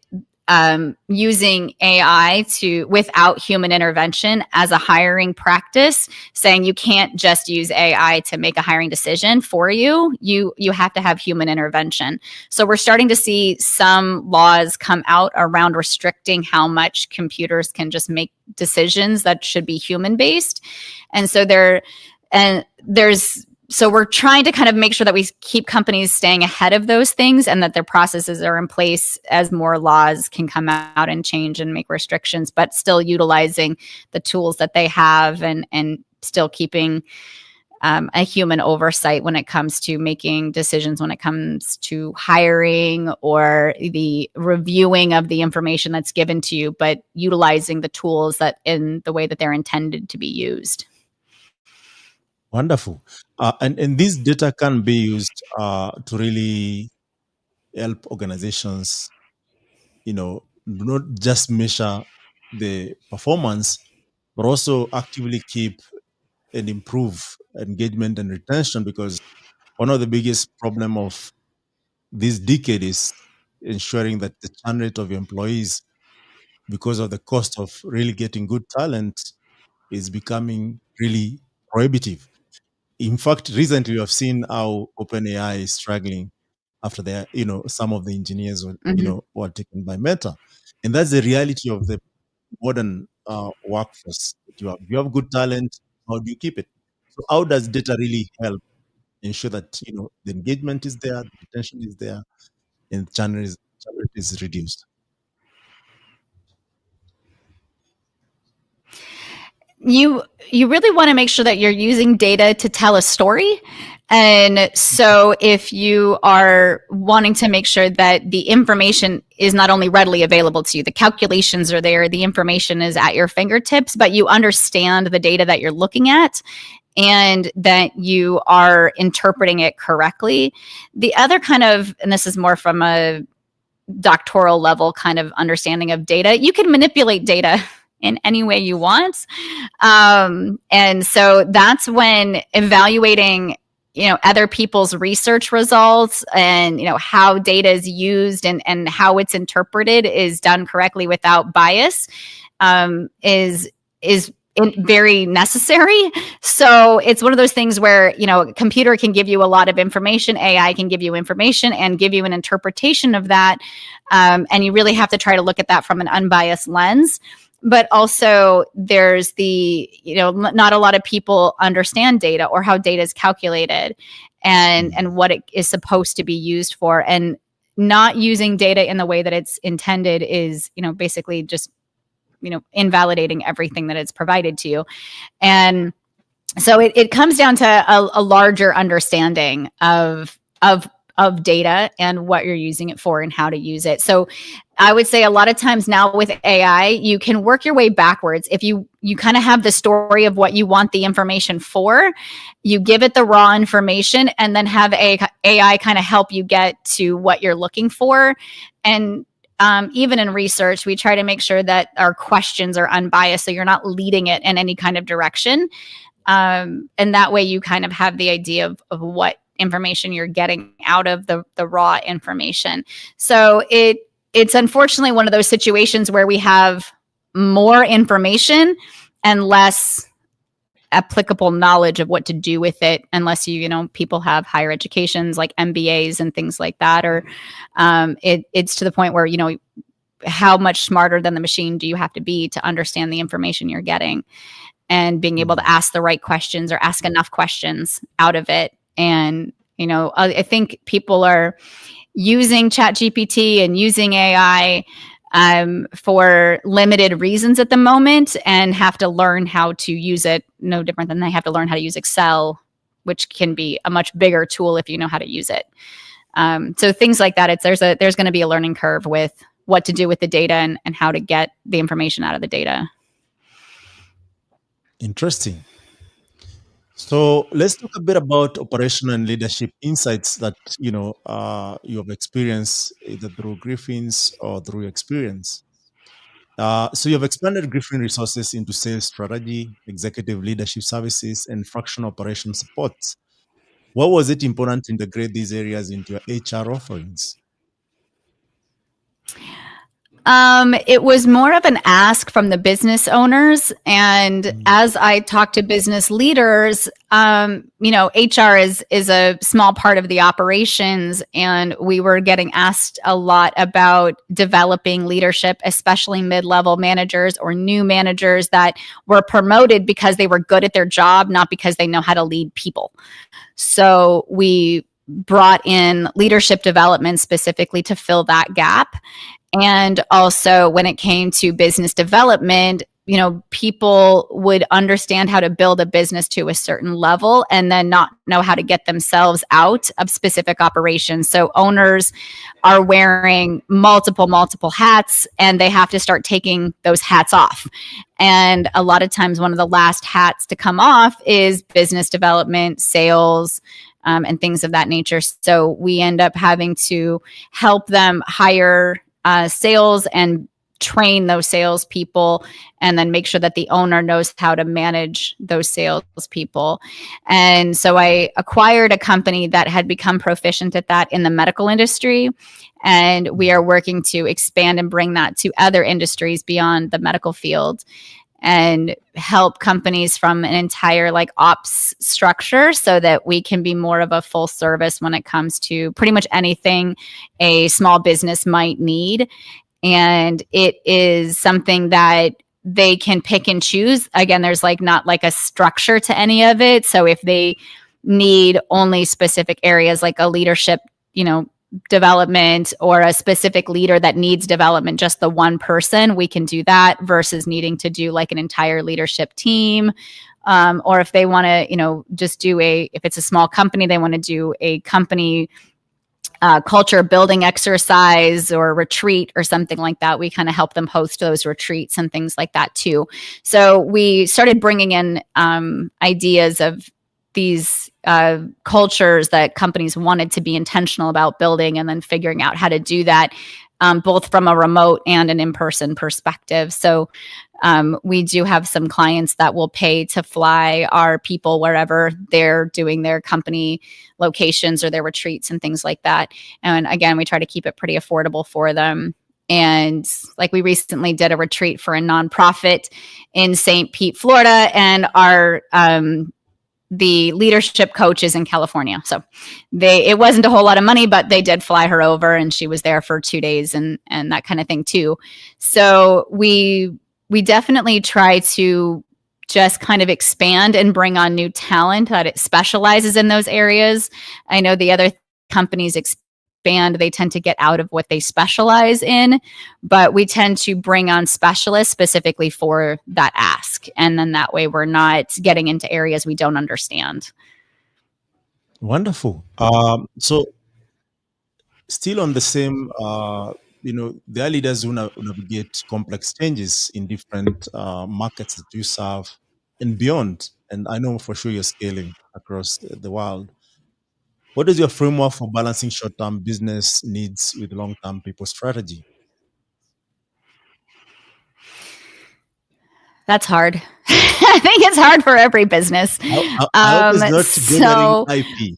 using AI without human intervention as a hiring practice, saying you can't just use AI to make a hiring decision for you. You have to have human intervention. So we're starting to see some laws come out around restricting how much computers can just make decisions that should be human based. And so so we're trying to kind of make sure that we keep companies staying ahead of those things, and that their processes are in place as more laws can come out and change and make restrictions, but still utilizing the tools that they have, and still keeping a human oversight when it comes to making decisions, when it comes to hiring or the reviewing of the information that's given to you, but utilizing the tools that in the way that they're intended to be used. Wonderful. And this data can be used to really help organizations, not just measure the performance, but also actively keep and improve engagement and retention. Because one of the biggest problem of this decade is ensuring that the churn rate of employees, because of the cost of really getting good talent, is becoming really prohibitive. In fact, recently we have seen how OpenAI is struggling after some of the engineers were taken by Meta, and that's the reality of the modern workforce. You have good talent. How do you keep it? So, how does data really help ensure that the engagement is there, the retention is there, and churn rate is reduced? You really want to make sure that you're using data to tell a story. And so if you are wanting to make sure that the information is not only readily available to you, the calculations are there, the information is at your fingertips, but you understand the data that you're looking at, and that you are interpreting it correctly. The other kind of, and this is more from a doctoral level kind of understanding of data, you can manipulate data in any way you want. And so that's when evaluating, other people's research results and, how data is used and how it's interpreted is done correctly without bias, is very necessary. So it's one of those things where, a computer can give you a lot of information, AI can give you information and give you an interpretation of that. And you really have to try to look at that from an unbiased lens. but also there's the, not a lot of people understand data or how data is calculated and what it is supposed to be used for. And not using data in the way that it's intended is, basically just, invalidating everything that it's provided to you. And so it comes down to a larger understanding of data and what you're using it for and how to use it. So I would say a lot of times now with AI, you can work your way backwards. If you kind of have the story of what you want the information for, you give it the raw information and then have AI kind of help you get to what you're looking for. And even in research, we try to make sure that our questions are unbiased, so you're not leading it in any kind of direction. And that way you kind of have the idea of what information you're getting out of the raw information. So it's unfortunately one of those situations where we have more information and less applicable knowledge of what to do with it, unless people have higher educations like MBAs and things like that, or it's to the point where how much smarter than the machine do you have to be to understand the information you're getting, and being able to ask the right questions or ask enough questions out of it. And I think people are using ChatGPT and using AI for limited reasons at the moment, and have to learn how to use it no different than they have to learn how to use Excel, which can be a much bigger tool if you know how to use it. So things like that, there's going to be a learning curve with what to do with the data and how to get the information out of the data. Interesting. So let's talk a bit about operational and leadership insights that you have experienced either through Griffin's or through your experience. So you have expanded Griffin Resources into sales strategy, executive leadership services, and fractional operation support. Why was it important to integrate these areas into your HR offerings? It was more of an ask from the business owners. And as I talked to business leaders, HR is a small part of the operations. And we were getting asked a lot about developing leadership, especially mid-level managers or new managers that were promoted because they were good at their job, not because they know how to lead people. So we brought in leadership development specifically to fill that gap. And also when it came to business development, people would understand how to build a business to a certain level and then not know how to get themselves out of specific operations. So owners are wearing multiple hats, and they have to start taking those hats off. And a lot of times one of the last hats to come off is business development, sales, and things of that nature. So we end up having to help them hire sales and train those salespeople, and then make sure that the owner knows how to manage those salespeople. And so I acquired a company that had become proficient at that in the medical industry. And we are working to expand and bring that to other industries beyond the medical field, and help companies from an entire ops structure, so that we can be more of a full service when it comes to pretty much anything a small business might need. And it is something that they can pick and choose. Again, there's not a structure to any of it. So if they need only specific areas like a leadership, development, or a specific leader that needs development, just the one person, we can do that, versus needing to do an entire leadership team. Or if they want to, just do if it's a small company, they want to do a company culture building exercise or retreat or something like that. We kind of help them host those retreats and things like that too. So we started bringing in ideas of these cultures that companies wanted to be intentional about building, and then figuring out how to do that, both from a remote and an in-person perspective. So we do have some clients that will pay to fly our people wherever they're doing their company locations or their retreats and things like that. And again, we try to keep it pretty affordable for them. And we recently did a retreat for a nonprofit in St. Pete, Florida, and our the leadership coach is in California. So it wasn't a whole lot of money, but they did fly her over, and she was there for 2 days and that kind of thing too. So we we definitely try to just kind of expand and bring on new talent that it specializes in those areas. I know the other companies expand, they tend to get out of what they specialize in, but we tend to bring on specialists specifically for that ask. And then that way we're not getting into areas we don't understand. Wonderful. So still on the same, there are leaders who navigate complex changes in different markets that you serve and beyond. And I know for sure you're scaling across the world. What is your framework for balancing short-term business needs with long-term people strategy? That's hard. I think it's hard for every business. I hope it's not gathering So IP.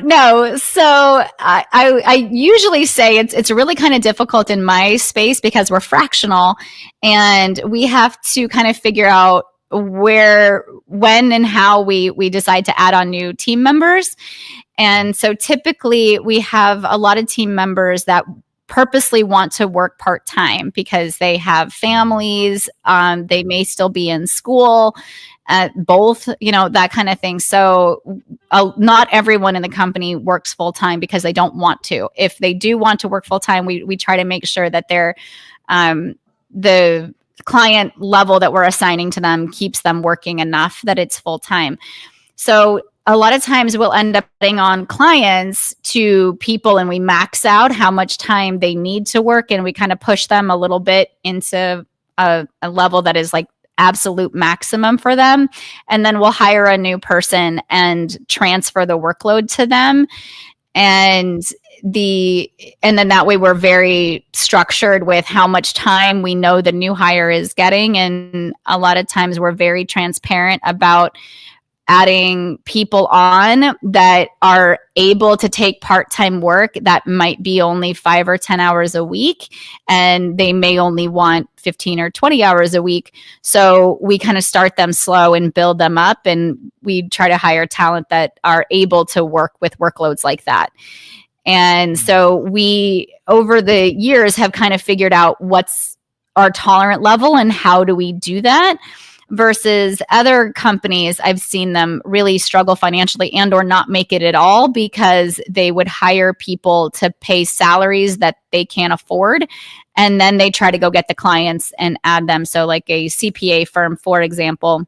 no, so I usually say it's really kind of difficult in my space because we're fractional, and we have to kind of figure out where, when, and how we decide to add on new team members. And so typically we have a lot of team members that purposely want to work part time because they have families. They may still be in school, both, that kind of thing. So not everyone in the company works full time because they don't want to. If they do want to work full time, we try to make sure that they're the client level that we're assigning to them keeps them working enough that it's full time. So a lot of times we'll end up putting on clients to people and we max out how much time they need to work, and we kind of push them a little bit into a level that is like absolute maximum for them. And then we'll hire a new person and transfer the workload to them. And then that way we're very structured with how much time we know the new hire is getting. And a lot of times we're very transparent about adding people on that are able to take part-time work that might be only 5 or 10 hours a week, and they may only want 15 or 20 hours a week. So we kind of start them slow and build them up, and we try to hire talent that are able to work with workloads like that. And so we, over the years, have kind of figured out what's our tolerant level and how do we do that. Versus other companies, I've seen them really struggle financially and or not make it at all because they would hire people to pay salaries that they can't afford. And then they try to go get the clients and add them. So like a CPA firm, for example,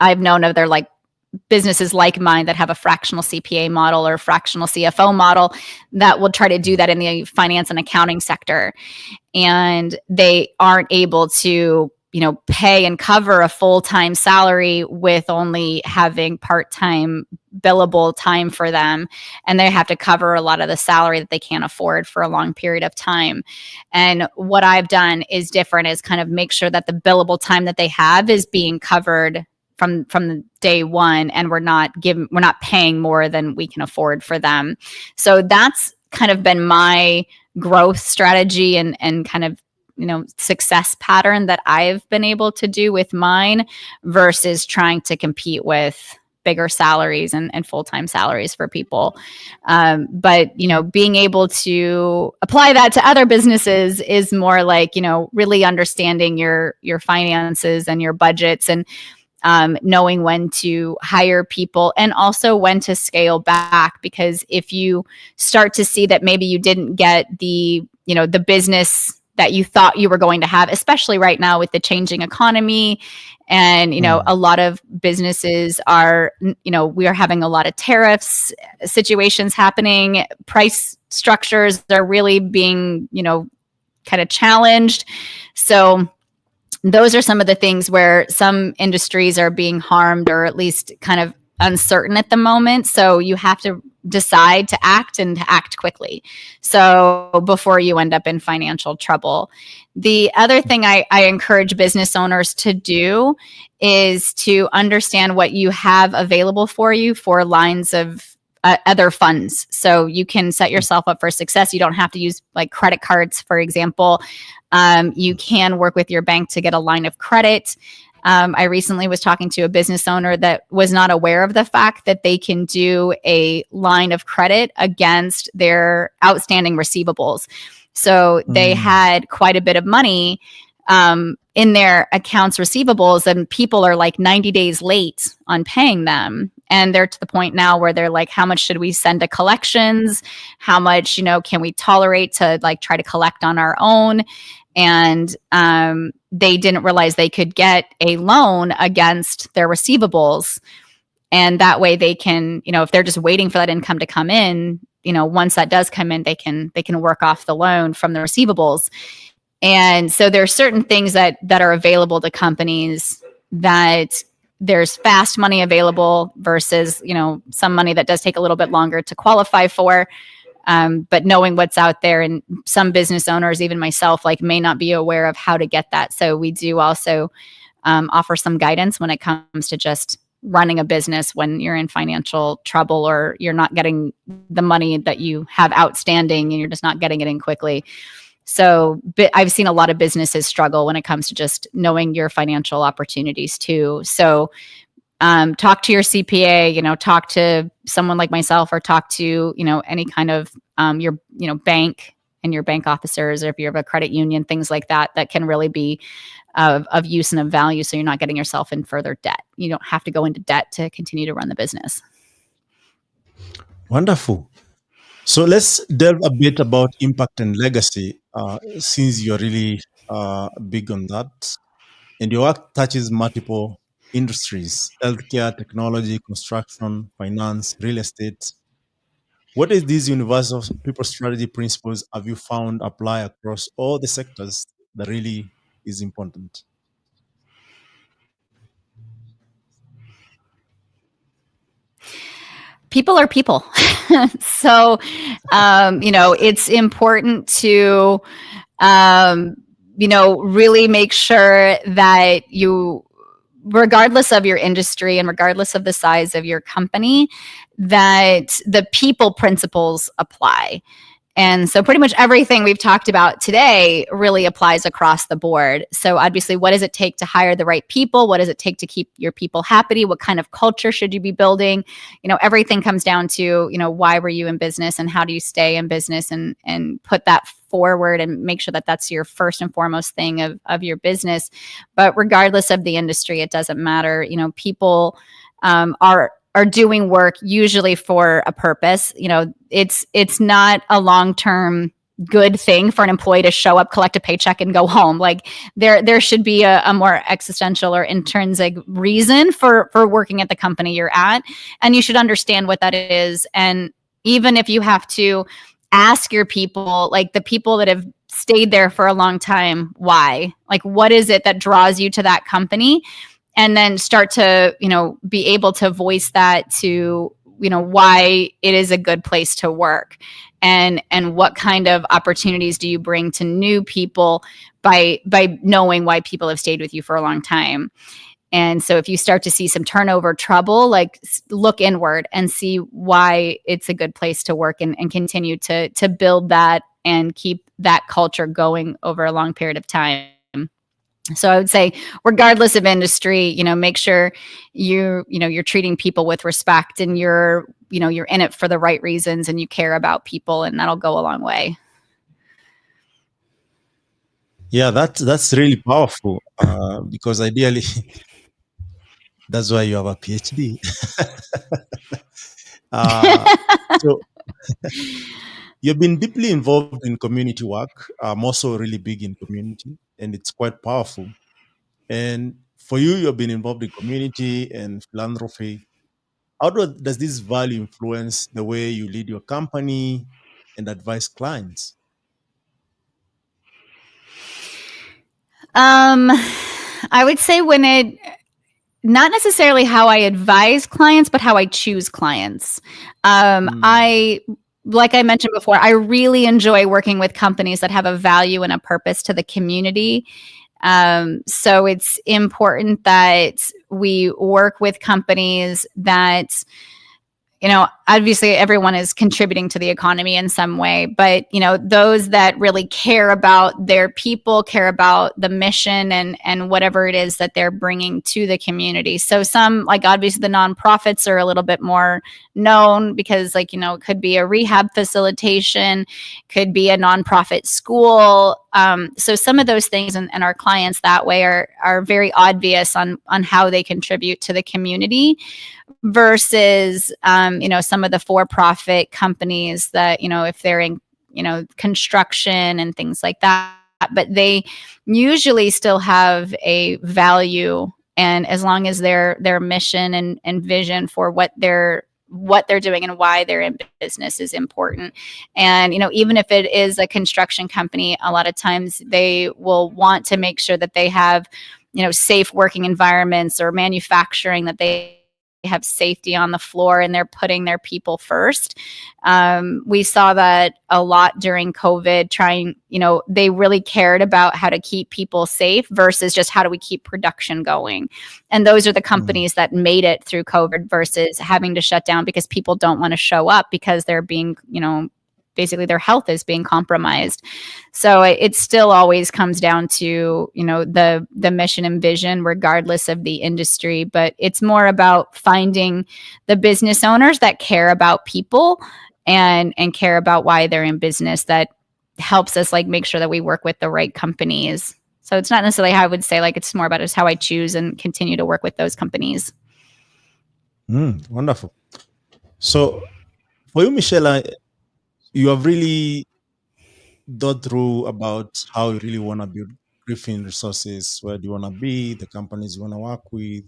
I've known of their like businesses like mine that have a fractional CPA model or fractional CFO model that will try to do that in the finance and accounting sector. And they aren't able to pay and cover a full-time salary with only having part-time billable time for them. And they have to cover a lot of the salary that they can't afford for a long period of time. And what I've done is different, is kind of make sure that the billable time that they have is being covered from the day one, and we're not paying more than we can afford for them. So that's kind of been my growth strategy and kind of success pattern that I've been able to do with mine versus trying to compete with bigger salaries and full-time salaries for people. But being able to apply that to other businesses is more like, really understanding your finances and your budgets, and knowing when to hire people and also when to scale back. Because if you start to see that maybe you didn't get the business that you thought you were going to have, especially right now with the changing economy. And, a lot of businesses are, we are having a lot of tariffs situations happening. Price structures are really being, kind of challenged. So those are some of the things where some industries are being harmed or at least kind of uncertain at the moment. So you have to decide to act and to act quickly. So before you end up in financial trouble. The other thing I encourage business owners to do is to understand what you have available for you for lines of other funds. So you can set yourself up for success. You don't have to use like credit cards, for example. You can work with your bank to get a line of credit. I recently was talking to a business owner that was not aware of the fact that they can do a line of credit against their outstanding receivables. So they Mm. had quite a bit of money in their accounts receivables, and people are like 90 days late on paying them. And they're to the point now where they're like, how much should we send to collections? How much, can we tolerate to like try to collect on our own? And they didn't realize they could get a loan against their receivables. And that way they can, if they're just waiting for that income to come in, once that does come in, they can work off the loan from the receivables. And so there are certain things that are available to companies that there's fast money available versus, some money that does take a little bit longer to qualify for. But knowing what's out there, and some business owners, even myself, like may not be aware of how to get that. So we do also offer some guidance when it comes to just running a business when you're in financial trouble or you're not getting the money that you have outstanding and you're just not getting it in quickly. So I've seen a lot of businesses struggle when it comes to just knowing your financial opportunities too. So talk to your CPA, talk to someone like myself, or talk to, any kind of your, bank and your bank officers, or if you have a credit union, things like that, that can really be of use and of value. So you're not getting yourself in further debt. You don't have to go into debt to continue to run the business. Wonderful. So let's delve a bit about impact and legacy, since you're really big on that. And your work touches multiple industries: healthcare, technology, construction, finance, real estate. What is these universal people strategy principles have you found apply across all the sectors that really is important? People are people. So, it's important to, really make sure that you, regardless of your industry and regardless of the size of your company, that the people principles apply. And so pretty much everything we've talked about today really applies across the board. So obviously, what does it take to hire the right people? What does it take to keep your people happy? What kind of culture should you be building? Everything comes down to, why were you in business and how do you stay in business, and put that forward and make sure that that's your first and foremost thing of your business. But regardless of the industry, it doesn't matter. People are doing work usually for a purpose. It's not a long-term good thing for an employee to show up, collect a paycheck, and go home. Like there should be a more existential or intrinsic reason for working at the company you're at, and you should understand what that is. And even if you have to ask your people, like the people that have stayed there for a long time, why? Like, what is it that draws you to that company? And then start to, be able to voice that to, why it is a good place to work, and what kind of opportunities do you bring to new people by knowing why people have stayed with you for a long time. And so if you start to see some turnover trouble, like look inward and see why it's a good place to work, and continue to build that and keep that culture going over a long period of time. So I would say, regardless of industry, make sure you're treating people with respect, and you're in it for the right reasons, and you care about people, and that'll go a long way. Yeah, that's really powerful, because ideally, that's why you have a PhD. uh, so you've been deeply involved in community work. I'm also really big in community, and it's quite powerful. And for you, you've been involved in community and philanthropy. How does this value influence the way you lead your company and advise clients? I would say not necessarily how I advise clients, but how I choose clients. Mm. Like I mentioned before, I really enjoy working with companies that have a value and a purpose to the community. So it's important that we work with companies that, obviously everyone is contributing to the economy in some way, but those that really care about their people, care about the mission and whatever it is that they're bringing to the community. So some, like obviously the nonprofits are a little bit more known because it could be a rehab facilitation, could be a nonprofit school. So some of those things and our clients that way are very obvious on how they contribute to the community versus some of the for-profit companies that if they're in construction and things like that, but they usually still have a value, and as long as their mission and vision for what they're doing and why they're in business is important. And even if it is a construction company, a lot of times they will want to make sure that they have safe working environments, or manufacturing, that they have safety on the floor and they're putting their people first. We saw that a lot during COVID, they really cared about how to keep people safe versus just how do we keep production going. And those are the companies that made it through COVID versus having to shut down because people don't want to show up because they're being, basically their health is being compromised. So it still always comes down to, the mission and vision, regardless of the industry. But it's more about finding the business owners that care about people and care about why they're in business. That helps us make sure that we work with the right companies. So it's not necessarily how I would say, it's more about just how I choose and continue to work with those companies. Wonderful. So for you, Michelle, you have really thought through about how you really want to build Griffin Resources. Where do you want to be? The companies you want to work with.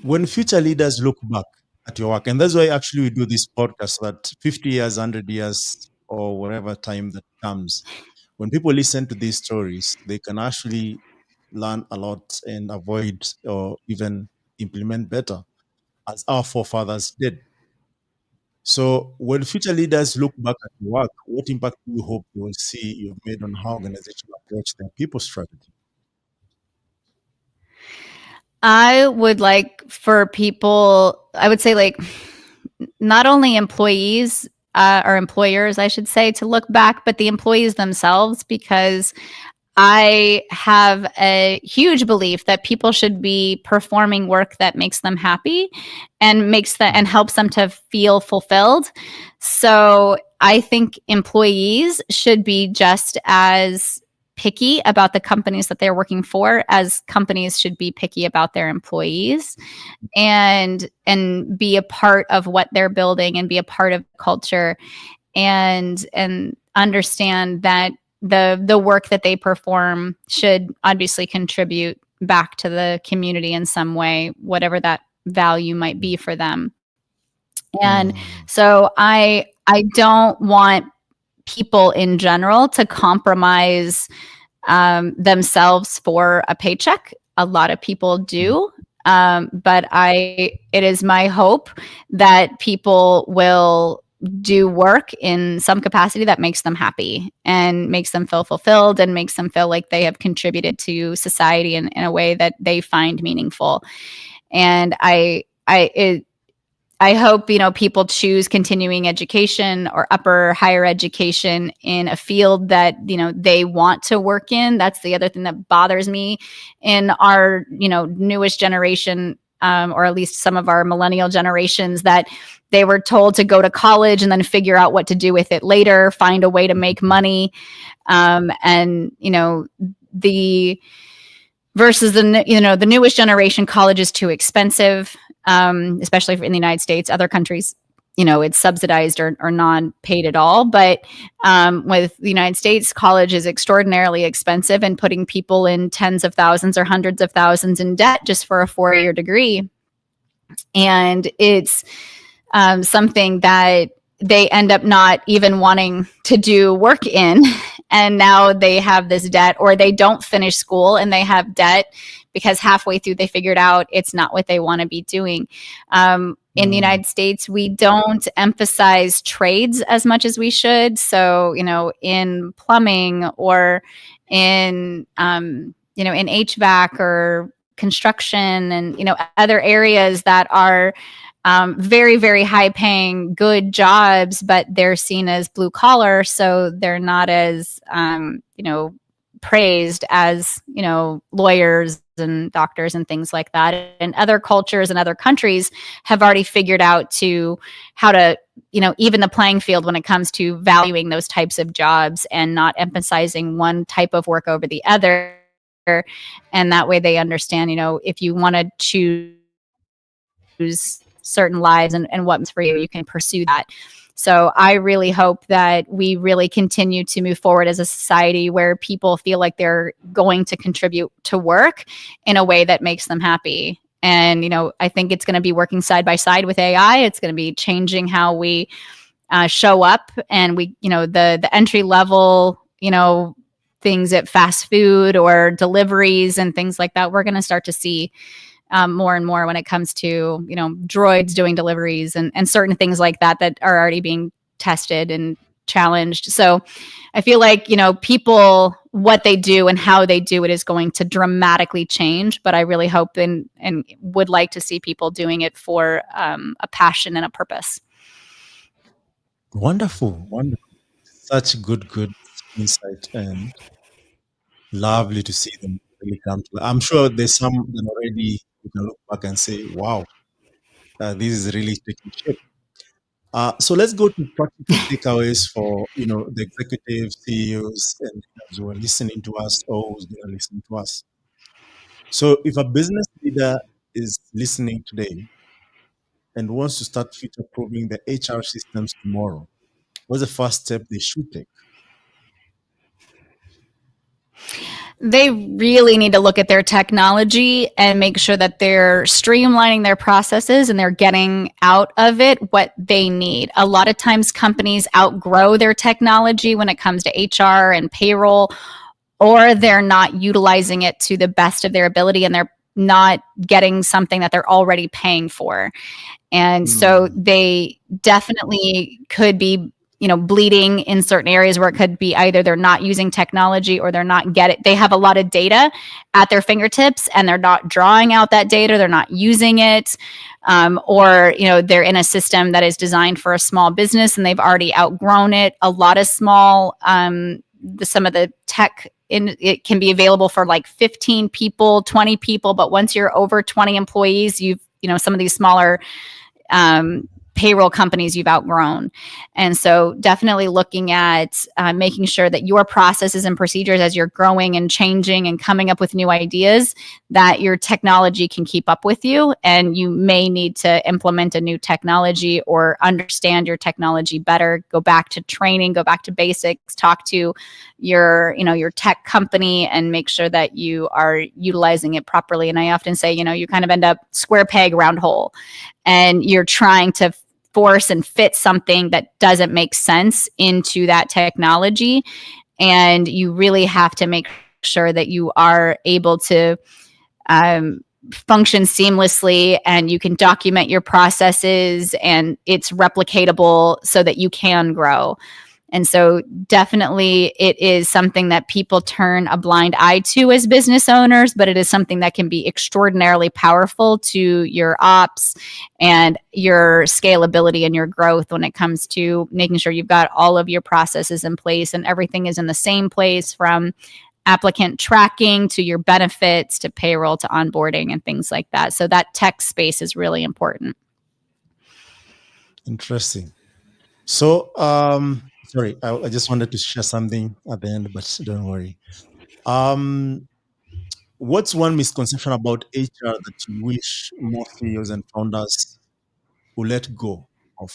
When future leaders look back at your work, and that's why actually we do this podcast, that 50 years, 100 years, or whatever time that comes, when people listen to these stories, they can actually learn a lot and avoid or even implement better as our forefathers did. So when future leaders look back at your work, what impact do you hope you will see you've made on how organizations approach their people strategy? I would like for people, I would say not only employees or employers, I should say, to look back, but the employees themselves, because I have a huge belief that people should be performing work that makes them happy and and helps them to feel fulfilled. So I think employees should be just as picky about the companies that they're working for as companies should be picky about their employees, and be a part of what they're building and be a part of culture, and understand that the work that they perform should obviously contribute back to the community in some way, whatever that value might be for them. And so I don't want people in general to compromise themselves for a paycheck. A lot of people do. But it is my hope that people will do work in some capacity that makes them happy and makes them feel fulfilled and makes them feel like they have contributed to society in a way that they find meaningful. And I hope, people choose continuing education or upper higher education in a field that, they want to work in. That's the other thing that bothers me in our, newest generation, or at least some of our millennial generations, that they were told to go to college and then figure out what to do with it later, find a way to make money. And, the versus the newest generation, college is too expensive. Especially in the United States. Other countries, it's subsidized or non-paid at all. But with the United States, college is extraordinarily expensive and putting people in tens of thousands or hundreds of thousands in debt just for a 4-year degree. And it's something that they end up not even wanting to do work in. And now they have this debt, or they don't finish school and they have debt because halfway through they figured out it's not what they want to be doing. In the United States, we don't emphasize trades as much as we should. So, in plumbing or in, in HVAC or construction and, other areas that are very, very high paying, good jobs, but they're seen as blue collar. So they're not as, praised as, lawyers and doctors and things like that. And other cultures and other countries have already figured out to how to, even the playing field when it comes to valuing those types of jobs and not emphasizing one type of work over the other. And that way they understand, if you want to choose certain lives and what's for you, you can pursue that. So I really hope that we really continue to move forward as a society where people feel like they're going to contribute to work in a way that makes them happy. And, I think it's going to be working side by side with AI. It's going to be changing how we show up, and we, the entry level, things at fast food or deliveries and things like that. We're going to start to see more and more when it comes to, droids doing deliveries and certain things like that are already being tested and challenged. So I feel like, people, what they do and how they do it is going to dramatically change. But I really hope and would like to see people doing it for a passion and a purpose. Wonderful, wonderful. Such good insight, and lovely to see them really come to. I'm sure there's some that already you can look back and say, "Wow, this is really taking shape." So let's go to practical takeaways for the executives, CEOs, and leaders who are listening to us or who's going to listen to us. So if a business leader is listening today and wants to start future proofing the HR systems tomorrow, what's the first step they should take? They really need to look at their technology and make sure that they're streamlining their processes and they're getting out of it what they need. A lot of times companies outgrow their technology when it comes to HR and payroll, or they're not utilizing it to the best of their ability and they're not getting something that they're already paying for. And so they definitely could be, bleeding in certain areas where it could be either they're not using technology or they're not they have a lot of data at their fingertips and they're not drawing out that data, they're not using it, or they're in a system that is designed for a small business and they've already outgrown it. A lot of small, some of the tech it can be available for like 15 people, 20 people, but once you're over 20 employees, some of these smaller payroll companies you've outgrown. And so definitely looking at making sure that your processes and procedures as you're growing and changing and coming up with new ideas, that your technology can keep up with you. And you may need to implement a new technology or understand your technology better, go back to training, go back to basics, talk to your tech company and make sure that you are utilizing it properly. And I often say, you kind of end up square peg, round hole, and you're trying to force and fit something that doesn't make sense into that technology. And you really have to make sure that you are able to function seamlessly and you can document your processes and it's replicatable so that you can grow. And so definitely it is something that people turn a blind eye to as business owners, but it is something that can be extraordinarily powerful to your ops and your scalability and your growth when it comes to making sure you've got all of your processes in place and everything is in the same place, from applicant tracking to your benefits to payroll to onboarding and things like that. So that tech space is really important. Interesting. So, sorry, I just wanted to share something at the end, but don't worry. Um, what's one misconception about HR that you wish more CEOs and founders will let go of?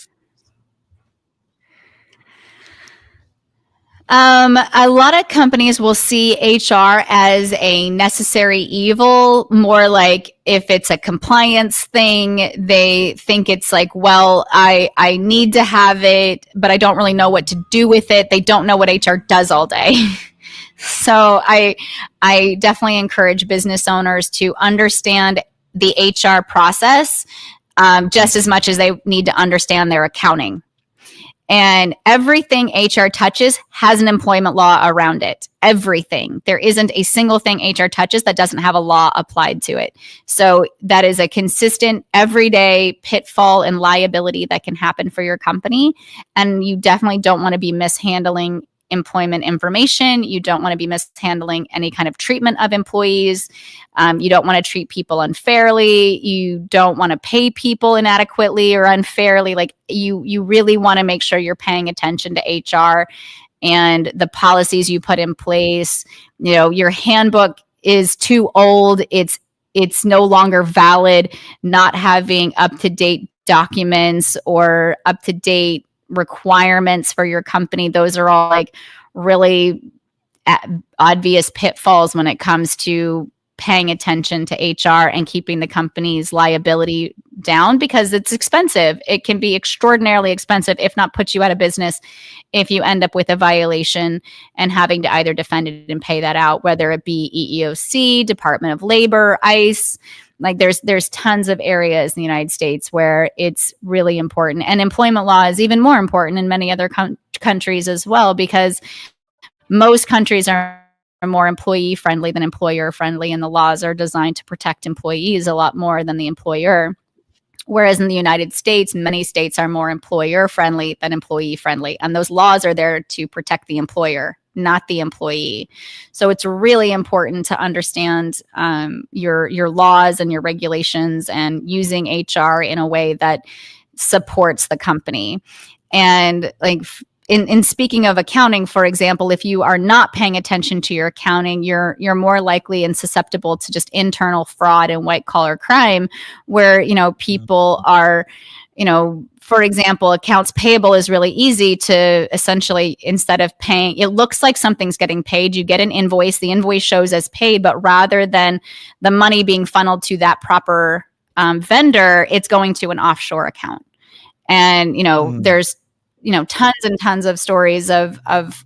A lot of companies will see HR as a necessary evil, more like if it's a compliance thing, they think it's like, well, I need to have it, but I don't really know what to do with it. They don't know what HR does all day. So I definitely encourage business owners to understand the HR process just as much as they need to understand their accounting. And everything HR touches has an employment law around it. Everything. There isn't a single thing HR touches that doesn't have a law applied to it. So that is a consistent, everyday pitfall and liability that can happen for your company. And you definitely don't want to be mishandling employment information. You don't want to be mishandling any kind of treatment of employees. You don't want to treat people unfairly. You don't want to pay people inadequately or unfairly. Like you really want to make sure you're paying attention to HR and the policies you put in place. You know, your handbook is too old. It's no longer valid. Not having up to date documents or up to date requirements for your company. Those are all like really obvious pitfalls when it comes to paying attention to HR and keeping the company's liability down, because it's expensive. It can be extraordinarily expensive, if not put you out of business, if you end up with a violation and having to either defend it and pay that out, whether it be EEOC, Department of Labor, ICE. Like there's tons of areas in the United States where it's really important. And employment law is even more important in many other countries as well, because most countries are more employee friendly than employer friendly, and the laws are designed to protect employees a lot more than the employer. Whereas in the United States, many states are more employer friendly than employee friendly. And those laws are there to protect the employer, not the employee. So it's really important to understand your laws and your regulations and using HR in a way that supports the company. And like in speaking of accounting, for example, if you are not paying attention to your accounting, you're more likely and susceptible to just internal fraud and white collar crime, where people are, for example, accounts payable is really easy to essentially, instead of paying, it looks like something's getting paid. You get an invoice, the invoice shows as paid, but rather than the money being funneled to that proper vendor, it's going to an offshore account. And there's tons and tons of stories of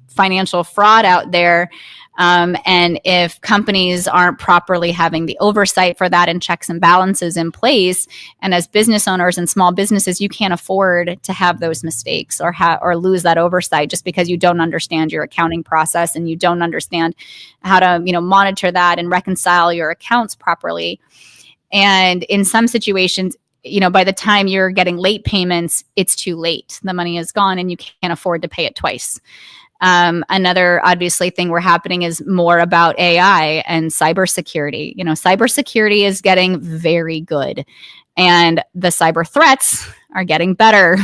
financial fraud out there. And if companies aren't properly having the oversight for that and checks and balances in place, and as business owners and small businesses, you can't afford to have those mistakes or lose that oversight just because you don't understand your accounting process and you don't understand how to monitor that and reconcile your accounts properly. And in some situations, by the time you're getting late payments, it's too late. The money is gone and you can't afford to pay it twice. Another obviously thing we're happening is more about AI and cybersecurity. Cybersecurity is getting very good and the cyber threats are getting better.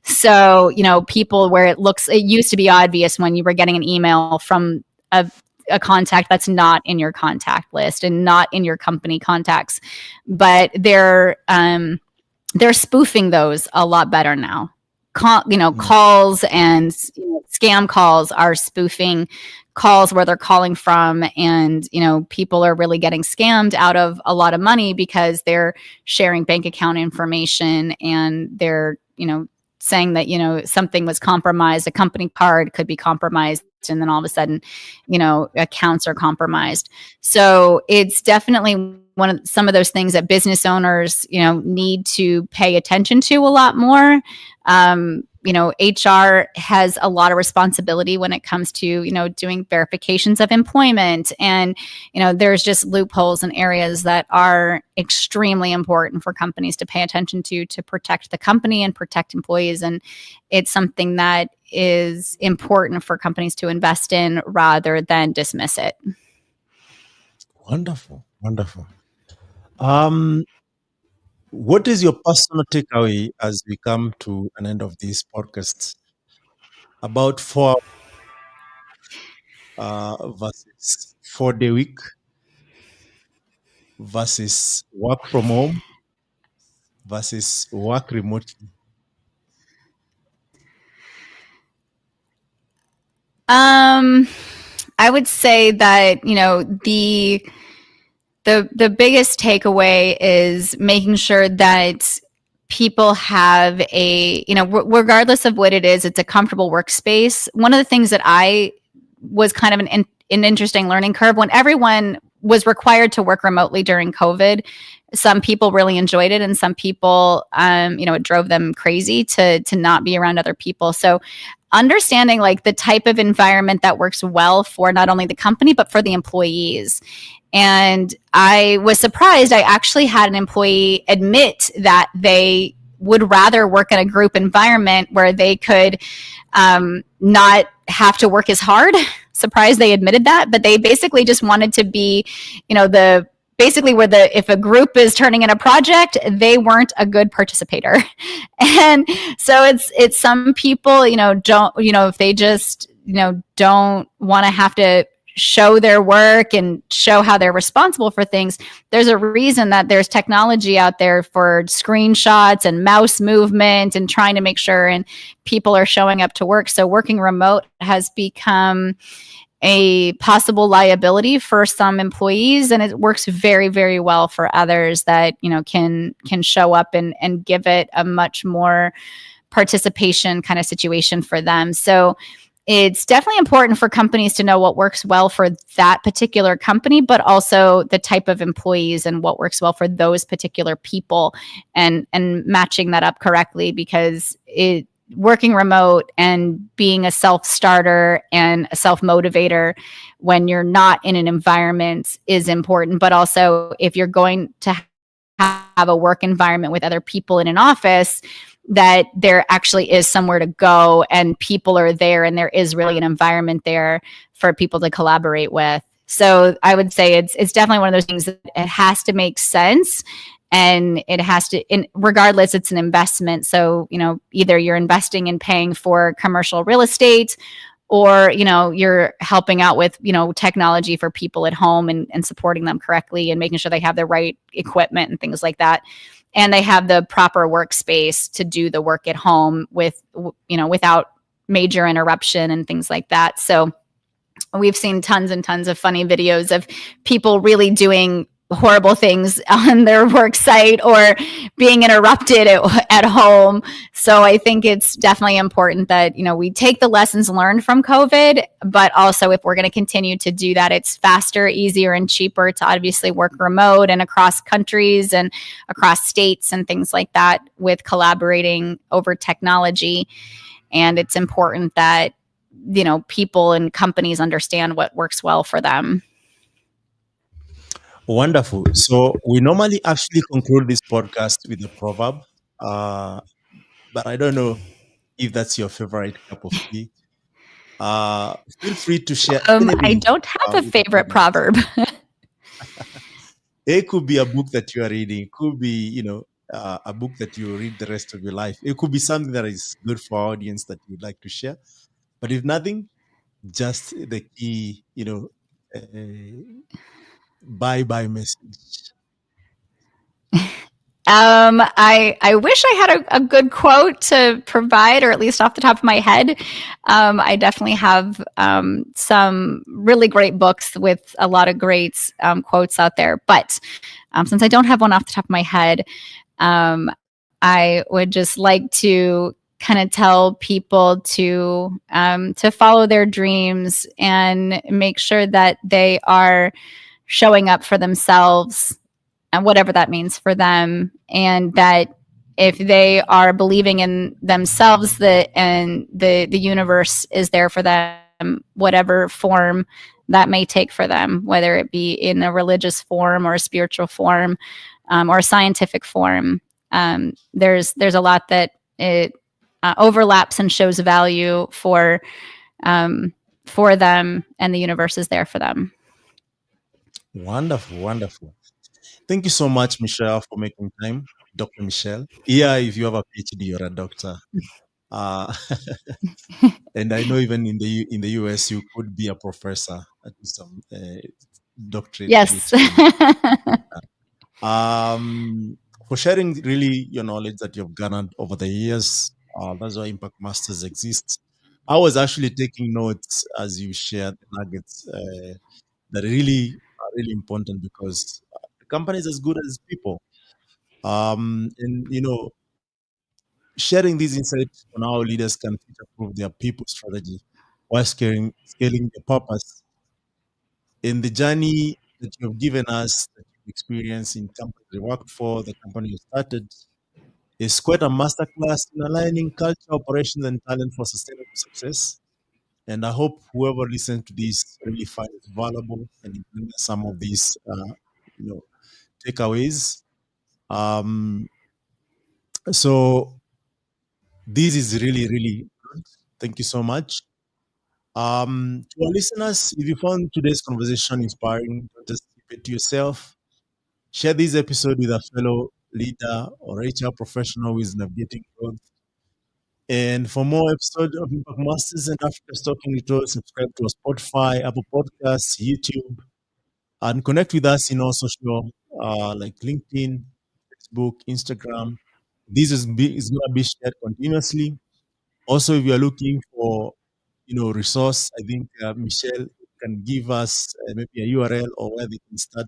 So, people where it used to be obvious when you were getting an email from a contact that's not in your contact list and not in your company contacts, but they're spoofing those a lot better now. Calls and scam calls are spoofing calls where they're calling from, and people are really getting scammed out of a lot of money because they're sharing bank account information and they're saying that something was compromised, a company card could be compromised, and then all of a sudden accounts are compromised. So it's definitely some of those things that business owners need to pay attention to a lot more. HR has a lot of responsibility when it comes to doing verifications of employment, and there's just loopholes and areas that are extremely important for companies to pay attention to protect the company and protect employees. And it's something that is important for companies to invest in rather than dismiss it. Wonderful. What is your personal takeaway as we come to an end of this podcast about versus 4-day week versus work from home versus work remotely? I would say that the biggest takeaway is making sure that people have regardless of what it is, it's a comfortable workspace. One of the things that I was kind of an interesting learning curve when everyone was required to work remotely during COVID. some people really enjoyed it, and some people, it drove them crazy to not be around other people. So understanding like the type of environment that works well for not only the company but for the employees. And I was surprised. I actually had an employee admit that they would rather work in a group environment where they could not have to work as hard. Surprised they admitted that, but they basically just wanted to be, the basically where the if a group is turning in a project, they weren't a good participator. And so it's some people, don't, if they just, don't want to have to show their work and show how they're responsible for things. There's a reason that there's technology out there for screenshots and mouse movement and trying to make sure and people are showing up to work. So working remote has become a possible liability for some employees, and it works very, very well for others that can show up and give it a much more participation kind of situation for them. So it's definitely important for companies to know what works well for that particular company, but also the type of employees and what works well for those particular people, and matching that up correctly, because working remote and being a self-starter and a self-motivator when you're not in an environment is important. But also, if you're going to have a work environment with other people in an office, that there actually is somewhere to go and people are there and there is really an environment there for people to collaborate with. So I would say it's definitely one of those things that it has to make sense, and it has to, regardless, it's an investment. So, either you're investing in paying for commercial real estate, or, you're helping out with, technology for people at home and supporting them correctly and making sure they have the right equipment and things like that. And they have the proper workspace to do the work at home with, without major interruption and things like that. So we've seen tons and tons of funny videos of people really doing horrible things on their work site or being interrupted at home. So I think it's definitely important that, we take the lessons learned from COVID, but also if we're going to continue to do that, it's faster, easier, and cheaper to obviously work remote and across countries and across states and things like that with collaborating over technology. And it's important that, people and companies understand what works well for them. Wonderful. So we normally actually conclude this podcast with a proverb, uh, but I don't know if that's your favorite cup of tea. Feel free to share I anything don't have a with the favorite audience. proverb. It could be a book that you are reading. It could be, a book that you read the rest of your life. It could be something that is good for our audience that you'd like to share. But if nothing, just the key, bye bye message. I wish I had a good quote to provide, or at least off the top of my head. I definitely have some really great books with a lot of great quotes out there. But since I don't have one off the top of my head, I would just like to kind of tell people to follow their dreams and make sure that they are showing up for themselves and whatever that means for them, and that if they are believing in themselves, that and the universe is there for them, whatever form that may take for them, whether it be in a religious form or a spiritual form, or a scientific form. There's a lot that it overlaps and shows value for them, and the universe is there for them. Wonderful, wonderful. Thank you so much, Michelle, for making time, Dr. Michelle. Yeah, if you have a PhD, you're a doctor. Uh, and I know even in the US, you could be a professor at some doctorate Yes. PhD. For sharing really your knowledge that you've garnered over the years. That's why Impact Masters exists. I was actually taking notes as you shared the nuggets that are really important, because the company is as good as people. And sharing these insights on how leaders can future-proof their people strategy while scaling their purpose in the journey that you've given us, that experience in companies you worked for, the company you started, is quite a masterclass in aligning culture, operations, and talent for sustainable success. And I hope whoever listens to this really finds it valuable and implements some of these, you know, takeaways. Um, so this is really, really good. Thank you so much. To our listeners, if you found today's conversation inspiring, don't just keep it to yourself. Share this episode with a fellow leader or HR professional who is navigating growth. And for more episodes of Impact Masters and Africa's Talking Little, subscribe to our Spotify, Apple Podcasts, YouTube, and connect with us in all social like LinkedIn, Facebook, Instagram. Is going to be shared continuously. Also, if you are looking for resource, I think Michelle can give us maybe a URL or where they can start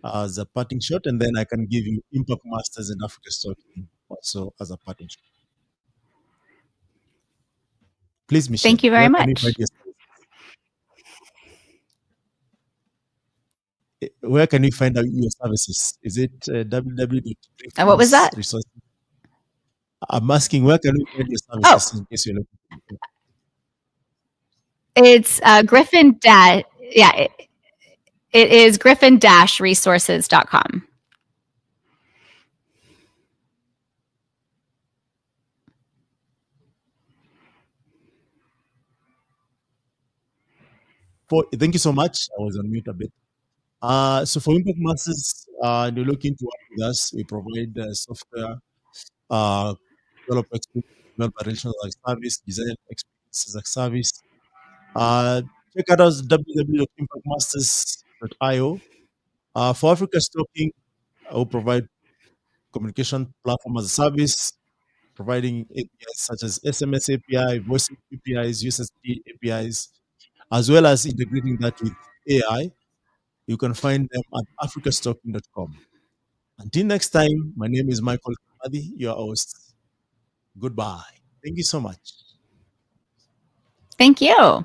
as a parting shot, and then I can give you Impact Masters and Africa's Talking also as a parting shot. Please, Michelle, Thank you very where can we find much. your services? Where can we find out your services? Is it And what was that? www.resources? I'm asking where can we find your Oh, services in case you're looking. it's Griffin Dash. Yeah, it is griffin-resources.com. Thank you so much. I was on mute a bit. So for Impact Masters, you're looking to work with us. We provide software, uh, developer experience, developer relations as a service, design experience as a service. Uh, Check out us www.impactmasters.io. For Africa's Talking, I will provide communication platform as a service, providing APIs such as SMS API, voice APIs, USSD APIs, as well as integrating that with AI. You can find them at africastalking.com. Until next time, my name is Michael Kamadi, your host. Goodbye. Thank you so much. Thank you.